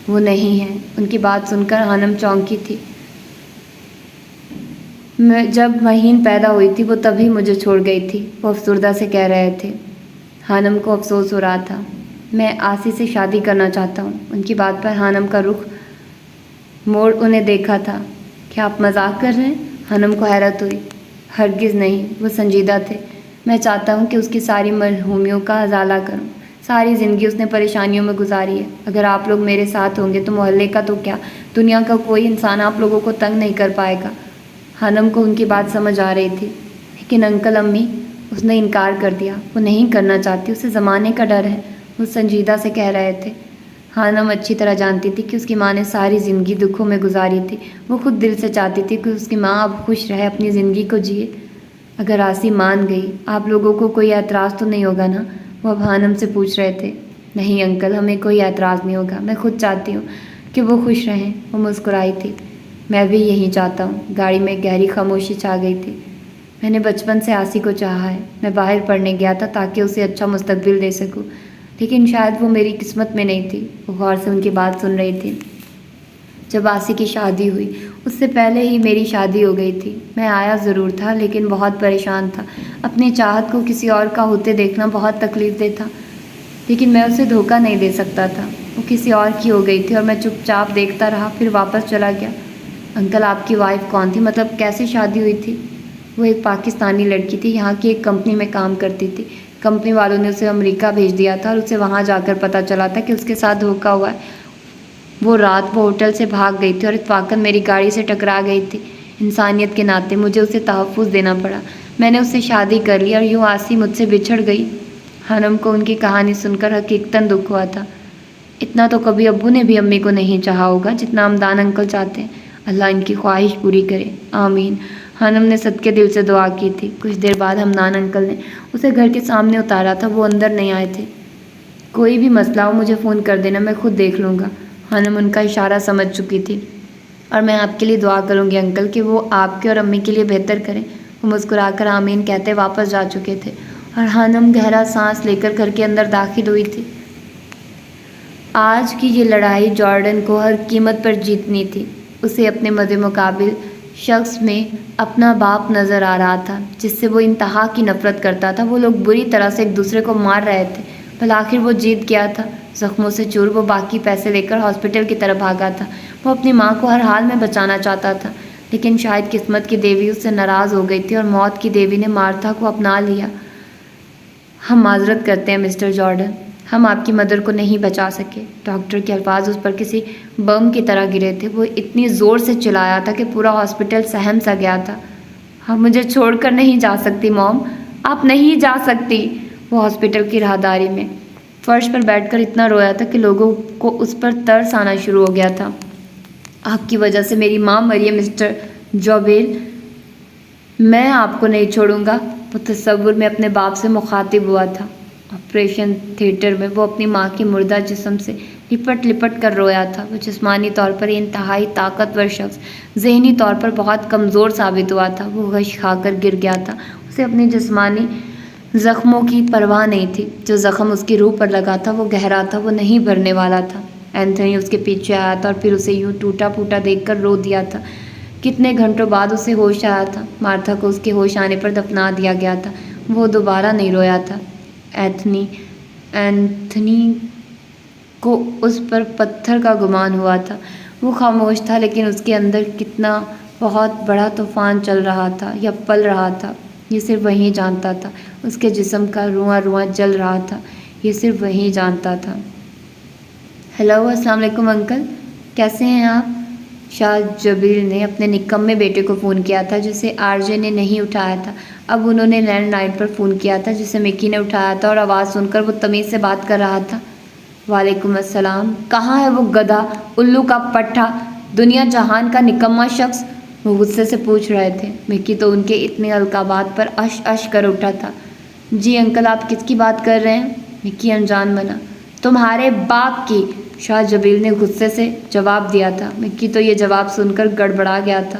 Speaker 1: وہ نہیں ہے۔ ان کی بات سن کر خانم چونکی تھی۔ جب مہین پیدا ہوئی تھی وہ تبھی مجھے چھوڑ گئی تھی، وہ افسردہ سے کہہ رہے تھے۔ خانم کو افسوس ہو رہا تھا۔ میں آسی سے شادی کرنا چاہتا ہوں۔ ان کی بات پر خانم کا رخ موڑ انہیں دیکھا تھا۔ کیا آپ مذاق کر رہے ہیں؟ خانم کو حیرت ہوئی۔ ہرگز نہیں، وہ سنجیدہ تھے۔ میں چاہتا ہوں کہ اس کی ساری مرحومیوں کا ازالہ کروں۔ ساری زندگی اس نے پریشانیوں میں گزاری ہے۔ اگر آپ لوگ میرے ساتھ ہوں گے تو محلے کا تو کیا، دنیا کا کوئی انسان آپ لوگوں کو تنگ نہیں کر پائے گا۔ خانم کو ان کی بات سمجھ آ رہی تھی۔ لیکن انکل امی، اس نے انکار کر دیا۔ وہ نہیں کرنا چاہتی، اسے زمانے کا ڈر ہے، وہ سنجیدہ سے کہہ رہے تھے۔ خانم اچھی طرح جانتی تھی کہ اس کی ماں نے ساری زندگی دکھوں میں گزاری تھی۔ وہ خود دل سے چاہتی تھی کہ اس کی ماں اب خوش رہے، اپنی زندگی کو جیے۔ اگر آسی مان گئی، آپ لوگوں کو کوئی اعتراض تو نہیں ہوگا نا؟ وہ اب خانم سے پوچھ رہے تھے۔ نہیں انکل، ہمیں کوئی اعتراض نہیں ہوگا، میں خود چاہتی ہوں کہ وہ خوش رہیں۔ وہ مسکرائی تھی۔ میں بھی یہی چاہتا ہوں۔ گاڑی میں گہری خاموشی چھا گئی تھی۔ میں نے بچپن سے آسی کو چاہا ہے۔ میں باہر پڑھنے گیا تھا تاکہ اسے اچھا مستقبل دے سکوں، لیکن شاید وہ میری قسمت میں نہیں تھی۔ وہ غور سے ان کی بات سن رہی تھی۔ جب آسی کی شادی ہوئی، اس سے پہلے ہی میری شادی ہو گئی تھی۔ میں آیا ضرور تھا لیکن بہت پریشان تھا۔ اپنی چاہت کو کسی اور کا ہوتے دیکھنا بہت تکلیف دہ تھا، لیکن میں اسے دھوکہ نہیں دے سکتا تھا۔ وہ کسی اور کی ہو گئی تھی اور میں چپ چاپ دیکھتا رہا، پھر واپس چلا گیا۔ انکل، آپ کی وائف کون تھی؟ مطلب کیسے شادی ہوئی تھی؟ وہ ایک پاکستانی لڑکی تھی، یہاں کی ایک کمپنی میں کام کرتی تھی۔ کمپنی والوں نے اسے امریکہ بھیج دیا تھا اور اسے وہاں جا کر پتہ چلا تھا کہ اس کے ساتھ دھوکہ ہوا ہے۔ وہ رات وہ ہوٹل سے بھاگ گئی تھی اور اتفاقاً میری گاڑی سے ٹکرا گئی تھی۔ انسانیت کے ناطے مجھے اسے تحفظ دینا پڑا۔ میں نے اس سے شادی کر لی اور یوں آسی مجھ سے بچھڑ گئی۔ خانم کو ان کی کہانی سن کر حقیقتاً دکھ ہوا تھا۔ اتنا تو کبھی ابو نے بھی امی کو نہیں چاہا ہوگا جتنا ہمدان انکل چاہتے ہیں۔ اللہ ان کی خواہش پوری کرے، آمین۔ خانم نے صدقے دل سے دعا کی تھی۔ کچھ دیر بعد ہمدان انکل نے اسے گھر کے سامنے اتارا تھا۔ وہ اندر نہیں آئے تھے۔ کوئی بھی مسئلہ ہو مجھے فون کر دینا، میں خود دیکھ لوں گا۔ خانم ان کا اشارہ سمجھ چکی تھی۔ اور میں آپ کے لیے دعا کروں گی انکل کہ وہ آپ کے اور امی کے لیے بہتر کریں۔ وہ مسکرا کر آمین کہتے واپس جا چکے تھے اور خانم گہرا سانس لے کر گھر کے اندر داخل ہوئی تھی۔ آج کی یہ لڑائی جارڈن کو ہر قیمت پر جیتنی تھی۔ اسے اپنے مد مقابل شخص میں اپنا باپ نظر آ رہا تھا جس سے وہ انتہا کی نفرت کرتا تھا۔ وہ لوگ بری طرح سے ایک دوسرے کو مار رہے تھے، بالآخر وہ جیت گیا تھا۔ زخموں سے چور وہ باقی پیسے لے کر ہاسپٹل کی طرف بھاگا تھا۔ وہ اپنی ماں کو ہر حال میں بچانا چاہتا تھا، لیکن شاید قسمت کی دیوی اس سے ناراض ہو گئی تھی اور موت کی دیوی نے مارتھا کو اپنا لیا۔ ہم معذرت کرتے ہیں مسٹر جارڈن، ہم آپ کی مدر کو نہیں بچا سکے۔ ڈاکٹر کے الفاظ اس پر کسی بم کی طرح گرے تھے۔ وہ اتنی زور سے چلایا تھا کہ پورا ہاسپٹل سہم سا گیا تھا۔ آپ مجھے چھوڑ کر نہیں جا سکتی موم، آپ نہیں جا سکتی۔ وہ ہاسپٹل کی راہداری میں فرش پر بیٹھ کر اتنا رویا تھا کہ لوگوں کو اس پر ترس آنا شروع ہو گیا تھا۔ آپ کی وجہ سے میری ماں مری ہے مسٹر جوبیل، میں آپ کو نہیں چھوڑوں گا۔ وہ تصور میں اپنے باپ سے مخاطب ہوا تھا۔ آپریشن تھیٹر میں وہ اپنی ماں کے مردہ جسم سے لپٹ لپٹ کر رویا تھا۔ وہ جسمانی طور پر انتہائی طاقتور شخص ذہنی طور پر بہت کمزور ثابت ہوا تھا۔ وہ غش کھا کر گر گیا تھا۔ اسے اپنی جسمانی زخموں کی پرواہ نہیں تھی۔ جو زخم اس کی روح پر لگا تھا وہ گہرا تھا، وہ نہیں بھرنے والا تھا۔ اینتھنی اس کے پیچھے آیا تھا اور پھر اسے یوں ٹوٹا پھوٹا دیکھ کر رو دیا تھا۔ کتنے گھنٹوں بعد اسے ہوش آیا تھا۔ مارتھا کو اس کے ہوش آنے پر دفنا دیا گیا تھا۔ وہ دوبارہ نہیں رویا تھا۔ اینتھنی کو اس پر پتھر کا گمان ہوا تھا۔ وہ خاموش تھا، لیکن اس کے اندر کتنا بہت بڑا طوفان چل رہا تھا یا پل رہا تھا یہ صرف وہی جانتا تھا۔ اس کے جسم کا رواں رواں جل رہا تھا، یہ صرف وہی جانتا تھا۔ ہیلو، السلام علیکم انکل، کیسے ہیں آپ؟ شاہ جبیل نے اپنے نکمے بیٹے کو فون کیا تھا جسے آر جے نے نہیں اٹھایا تھا۔ اب انہوں نے لینڈ لائن پر فون کیا تھا جسے مکی نے اٹھایا تھا اور آواز سن کر وہ تمیز سے بات کر رہا تھا۔ وعلیکم السلام، کہاں ہے وہ گدھا، الو کا پٹھا، دنیا جہان کا نکما شخص؟ وہ غصے سے پوچھ رہے تھے۔ مکی تو ان کے اتنے القابات پر اش اش کر اٹھا تھا۔ جی انکل، آپ کس کی بات کر رہے ہیں؟ مکی انجان بنا۔ تمہارے باپ کی، شاہ جبیل نے غصے سے جواب دیا تھا۔ مکی تو یہ جواب سن کر گڑبڑا گیا تھا۔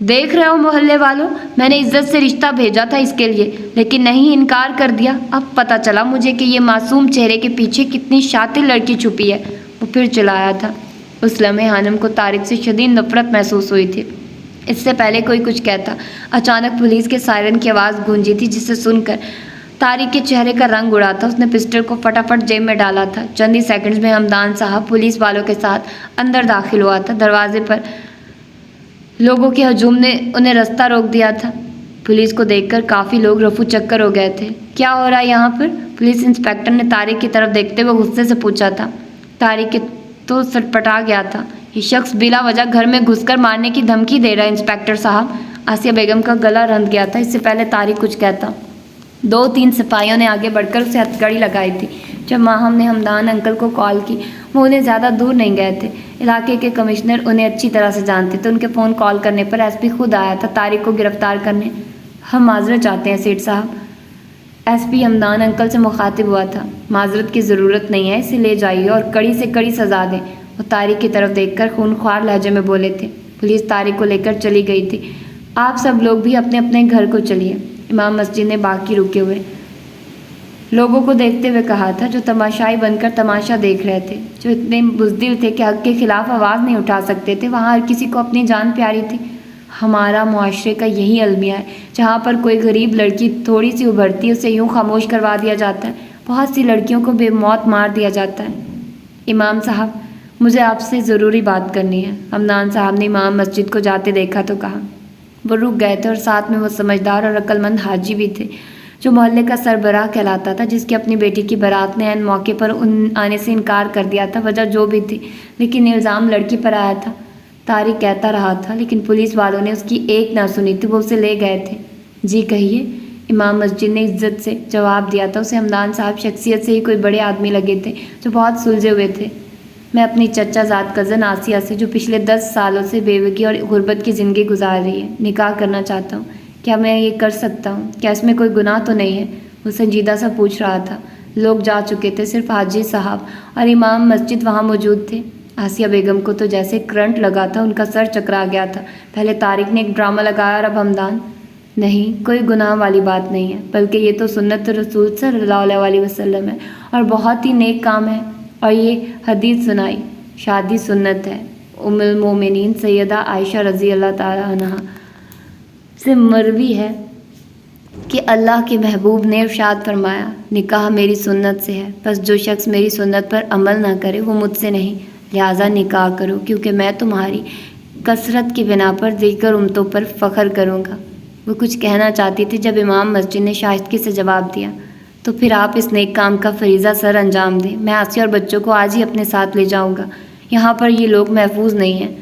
Speaker 1: دیکھ رہے ہو محلے والوں، میں نے عزت سے رشتہ بھیجا تھا اس کے لیے، لیکن نہیں، انکار کر دیا۔ اب پتہ چلا مجھے کہ یہ معصوم چہرے کے پیچھے کتنی شاطر لڑکی چھپی ہے۔ وہ پھر چلایا تھا۔ اس لمحے حنم کو طارق سے شدید نفرت محسوس ہوئی تھی۔ اس سے پہلے کوئی کچھ کہتا، اچانک پولیس کے سائرن کی آواز گونجی تھی، جسے سن کر طارق کے چہرے کا رنگ اڑا تھا۔ اس نے پسٹل کو فٹافٹ جیب میں ڈالا تھا۔ چند ہی سیکنڈز میں حمدان صاحب پولیس والوں کے ساتھ اندر داخل ہوا تھا۔ دروازے پر لوگوں کے ہجوم نے انہیں رستہ روک دیا تھا۔ پولیس کو دیکھ کر کافی لوگ رفو چکر ہو گئے تھے۔ کیا ہو رہا ہے یہاں پر؟ پولیس انسپکٹر نے طارق کی طرف دیکھتے ہوئے غصے سے پوچھا تھا۔ طارق کے تو سٹپٹا گیا تھا۔ یہ شخص بلا وجہ گھر میں گھس کر مارنے کی دھمکی دے رہا ہے انسپکٹر صاحب۔ آسیہ بیگم کا گلا رند گیا تھا۔ اس سے پہلے طارق کچھ کہتا، 2-3 سپاہیوں نے آگے بڑھ کر اسے ہتھکڑی لگائی تھی۔ جب ماہم نے حمدان انکل کو کال کی، وہ انہیں زیادہ دور نہیں گئے تھے۔ علاقے کے کمشنر انہیں اچھی طرح سے جانتے تھے۔ ان کے فون کال کرنے پر ایس پی خود آیا تھا طارق کو گرفتار کرنے۔ ہم معذرت چاہتے ہیں سیٹھ صاحب۔ ایس پی حمدان انکل سے مخاطب ہوا تھا۔ معذرت کی ضرورت نہیں ہے، اسے لے جائیے اور کڑی سے کڑی سزا دیں۔ وہ طارق کی طرف دیکھ کر خونخوار لہجے میں بولے تھے۔ پولیس طارق کو لے کر چلی گئی تھی۔ آپ سب لوگ بھی اپنے اپنے گھر کو چلیے۔ امام مسجد نے باقی رکے ہوئے لوگوں کو دیکھتے ہوئے کہا تھا، جو تماشائی بن کر تماشا دیکھ رہے تھے، جو اتنے بزدل تھے کہ حق کے خلاف آواز نہیں اٹھا سکتے تھے۔ وہاں ہر کسی کو اپنی جان پیاری تھی۔ ہمارا معاشرے کا یہی المیہ ہے، جہاں پر کوئی غریب لڑکی تھوڑی سی ابھرتی ہے، اسے یوں خاموش کروا دیا جاتا ہے۔ بہت سی لڑکیوں کو بے موت مار دیا جاتا ہے۔ امام صاحب، مجھے آپ سے ضروری بات کرنی ہے۔ حمدان صاحب نے امام مسجد کو جاتے دیکھا تو کہا۔ وہ رک گئے تھے اور ساتھ میں وہ سمجھدار اور عقل مند حاجی بھی تھے، جو محلے کا سربراہ کہلاتا تھا، جس کی اپنی بیٹی کی بارات نے عین موقع پر آنے سے انکار کر دیا تھا، وجہ جو بھی تھی، لیکن الزام لڑکی پر آیا تھا۔ طارق کہتا رہا تھا، لیکن پولیس والوں نے اس کی ایک نہ سنی تھی، وہ اسے لے گئے تھے۔ جی کہیے، امام مسجد نے عزت سے جواب دیا تھا۔ اسے حمدان صاحب شخصیت سے ہی کوئی بڑے آدمی لگے تھے، جو بہت سلجھے ہوئے تھے۔ میں اپنی چچا زاد کزن آسیہ سے، جو پچھلے 10 سالوں سے بیوگی اور غربت کی زندگی گزار رہی ہے، نکاح کرنا چاہتا ہوں۔ کیا میں یہ کر سکتا ہوں؟ کیا اس میں کوئی گناہ تو نہیں ہے؟ وہ سنجیدہ سا پوچھ رہا تھا۔ لوگ جا چکے تھے، صرف حاجی صاحب اور امام مسجد وہاں موجود تھے۔ آسیہ بیگم کو تو جیسے کرنٹ لگا تھا، ان کا سر چکرا گیا تھا۔ پہلے طارق نے ایک ڈرامہ لگایا اور اب حمدان۔ نہیں، کوئی گناہ والی بات نہیں ہے، بلکہ یہ تو سنت رسول صلی اللہ علیہ وسلم ہے اور بہت ہی نیک کام ہے۔ اور یہ حدیث سنائی، شادی سنت ہے۔ ام المومنین سیدہ عائشہ رضی اللہ تعالیٰ عنہا سے مروی ہے کہ اللہ کے محبوب نے ارشاد فرمایا، نکاح میری سنت سے ہے، بس جو شخص میری سنت پر عمل نہ کرے وہ مجھ سے نہیں، لہٰذا نکاح کرو، کیونکہ میں تمہاری کثرت کی بنا پر دیگر امتوں پر فخر کروں گا۔ وہ کچھ کہنا چاہتی تھی، جب امام مسجد نے شائستگی سے جواب دیا، تو پھر آپ اس نیک کام کا فریضہ سر انجام دیں۔ میں آسیہ اور بچوں کو آج ہی اپنے ساتھ لے جاؤں گا۔ یہاں پر یہ لوگ محفوظ نہیں ہیں،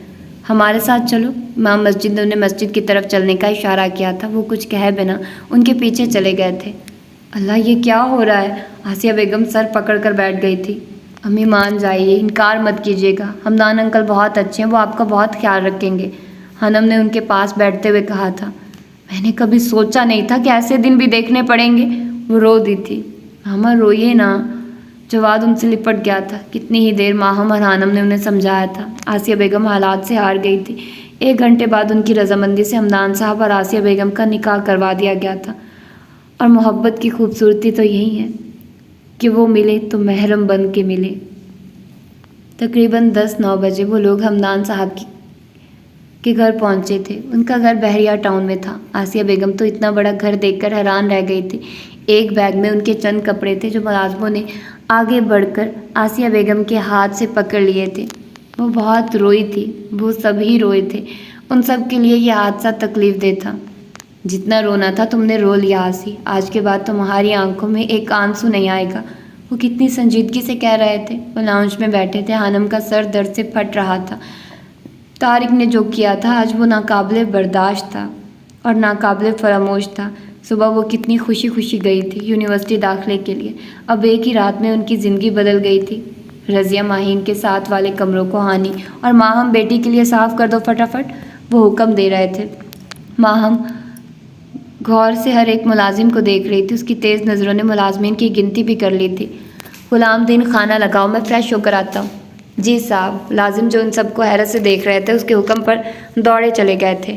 Speaker 1: ہمارے ساتھ چلو۔ امام مسجد نے انہیں مسجد کی طرف چلنے کا اشارہ کیا تھا۔ وہ کچھ کہے بنا ان کے پیچھے چلے گئے تھے۔ اللہ، یہ کیا ہو رہا ہے؟ آسیہ بیگم سر پکڑ کر بیٹھ گئی تھی۔ امی مان جائیے، انکار مت کیجیے گا، حمدان انکل بہت اچھے ہیں، وہ آپ کا بہت خیال رکھیں گے، حنم نے ان کے پاس بیٹھتے ہوئے کہا تھا۔ میں نے کبھی سوچا نہیں تھا کہ ایسے دن بھی دیکھنے پڑیں گے۔ وہ رو دی تھی۔ ماما روئیے نا۔ جواد ان سے لپٹ گیا تھا۔ کتنی ہی دیر ماہم اور حنم نے انہیں سمجھایا تھا۔ آسیہ بیگم حالات سے ہار گئی تھی۔ 1 گھنٹے بعد ان کی رضامندی سے حمدان صاحب اور آسیہ بیگم کا نکاح کروا دیا گیا تھا۔ اور محبت کی خوبصورتی تو یہی ہے کہ وہ ملے تو محرم بن کے ملے۔ تقریباً 10-9 بجے وہ لوگ حمدان صاحب کے گھر پہنچے تھے۔ ان کا گھر بحریہ ٹاؤن میں تھا۔ آسیہ بیگم تو اتنا بڑا گھر دیکھ کر حیران رہ گئی تھی۔ ایک بیگ میں ان کے چند کپڑے تھے، جو ملازموں نے آگے بڑھ کر آسیہ بیگم کے ہاتھ سے پکڑ لیے تھے۔ وہ بہت روئی تھی، وہ سب ہی روئے تھے۔ ان سب کے لیے یہ حادثہ تکلیف دہ تھا۔ جتنا رونا تھا تم نے رو لیا آسی، آج کے بعد تمہاری آنکھوں میں ایک آنسو نہیں آئے گا۔ وہ کتنی سنجیدگی سے کہہ رہے تھے۔ وہ لاؤنج میں بیٹھے تھے۔ حنم کا سر درد سے پھٹ رہا تھا۔ طارق نے جو کیا تھا آج وہ ناقابل برداشت تھا اور ناقابل فراموش تھا۔ صبح وہ کتنی خوشی خوشی گئی تھی یونیورسٹی داخلے کے لیے، اب ایک ہی رات میں ان کی زندگی بدل گئی تھی۔ رضیہ ماہین کے ساتھ والے کمروں کو ہانی اور ماہم بیٹی کے لیے صاف کر دو فٹافٹ، وہ حکم دے رہے تھے۔ ماہم غور سے ہر ایک ملازم کو دیکھ رہی تھی۔ اس کی تیز نظروں نے ملازمین کی گنتی بھی کر لی تھی۔ غلام دین کھانا لگاؤ، میں فریش ہو کر آتا ہوں۔ جی صاحب۔ ملازم جو ان سب کو حیرت سے دیکھ رہے تھے، اس کے حکم پر دوڑے چلے گئے تھے۔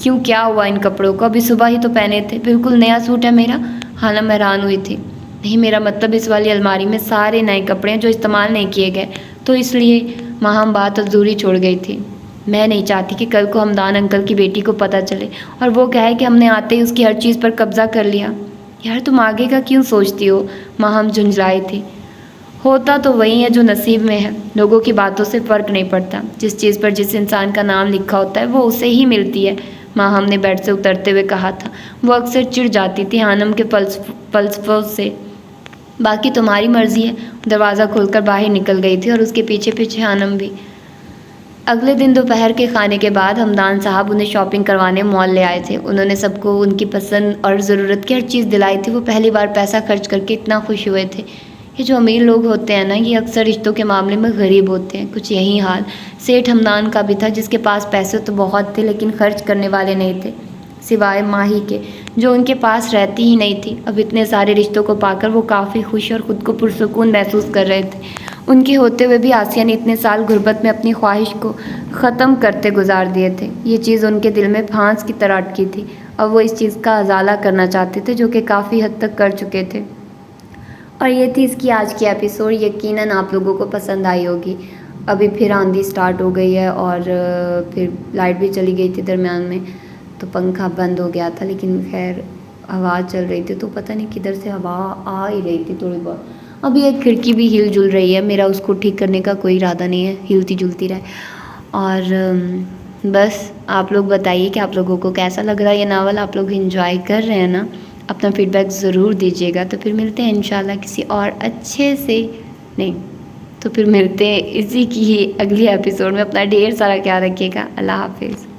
Speaker 1: کیوں کیا ہوا ان کپڑوں کو؟ ابھی صبح ہی تو پہنے تھے، بالکل نیا سوٹ ہے میرا۔ حالم حیران ہوئی تھی۔ نہیں، میرا مطلب اس والی الماری میں سارے نئے کپڑے ہیں جو استعمال نہیں کیے گئے، تو اس لیے ماہم بات ادھوری چھوڑ گئی تھی۔ میں نہیں چاہتی کہ کل کو ہمدان انکل کی بیٹی کو پتہ چلے اور وہ کہے کہ ہم نے آتے ہی اس کی ہر چیز پر قبضہ کر لیا۔ یار تم آگے کا کیوں سوچتی ہو؟ ماہم جھنجھلائی تھی۔ ہوتا تو وہی ہے جو نصیب میں ہے، لوگوں کی باتوں سے فرق نہیں پڑتا، جس چیز پر جس انسان کا نام لکھا ہوتا ہے وہ اسے ہی ملتی ہے، ماہم نے بیڈ سے اترتے ہوئے کہا تھا۔ وہ اکثر چڑ جاتی تھی حانم کے فلسفوں سے۔ باقی تمہاری مرضی ہے۔ دروازہ کھول کر باہر نکل گئی تھی اور اس کے پیچھے پیچھے حانم بھی۔ اگلے دن دوپہر کے کھانے کے بعد ہمدان صاحب انہیں شاپنگ کروانے مال لے آئے تھے۔ انہوں نے سب کو ان کی پسند اور ضرورت کی ہر چیز دلائی تھی۔ وہ پہلی بار پیسہ خرچ کر کے اتنا خوش ہوئے تھے۔ یہ جو امیر لوگ ہوتے ہیں نا، یہ اکثر رشتوں کے معاملے میں غریب ہوتے ہیں۔ کچھ یہی حال سیٹھ ہمدان کا بھی تھا، جس کے پاس پیسے تو بہت تھے لیکن خرچ کرنے والے نہیں تھے، سوائے ماہی کے جو ان کے پاس رہتی ہی نہیں تھی۔ اب اتنے سارے رشتوں کو پا کر وہ کافی خوش اور خود کو پرسکون محسوس کر رہے تھے۔ ان کے ہوتے ہوئے بھی آسیہ نے اتنے سال غربت میں اپنی خواہش کو ختم کرتے گزار دیے تھے۔ یہ چیز ان کے دل میں پھانس کی طرح اٹکی تھی۔ اب وہ اس چیز کا ازالہ کرنا چاہتے تھے جو کہ کافی حد تک کر چکے تھے۔ اور یہ تھی اس کی آج کی ایپیسوڈ۔ یقیناً آپ لوگوں کو پسند آئی ہوگی۔ ابھی پھر آندھی سٹارٹ ہو گئی ہے اور پھر لائٹ بھی چلی گئی تھی درمیان میں، تو پنکھا بند ہو گیا تھا، لیکن خیر ہوا چل رہی تھی تو پتہ نہیں کدھر سے ہوا آ ہی رہی تھی تھوڑی بہت۔ ابھی ایک کھڑکی بھی ہل جل رہی ہے، میرا اس کو ٹھیک کرنے کا کوئی ارادہ نہیں ہے، ہلتی جلتی رہے۔ اور بس آپ لوگ بتائیے کہ آپ لوگوں کو کیسا لگ رہا ہے یہ ناول؟ آپ لوگ انجوائے کر رہے ہیں نا؟ اپنا فیڈ بیک ضرور دیجیے گا۔ تو پھر ملتے ہیں انشاءاللہ کسی اور اچھے سے، نہیں تو پھر ملتے ہیں اسی کی ہی اگلی ایپیسوڈ میں۔ اپنا ڈھیر سارا خیال رکھیے گا۔ اللہ حافظ۔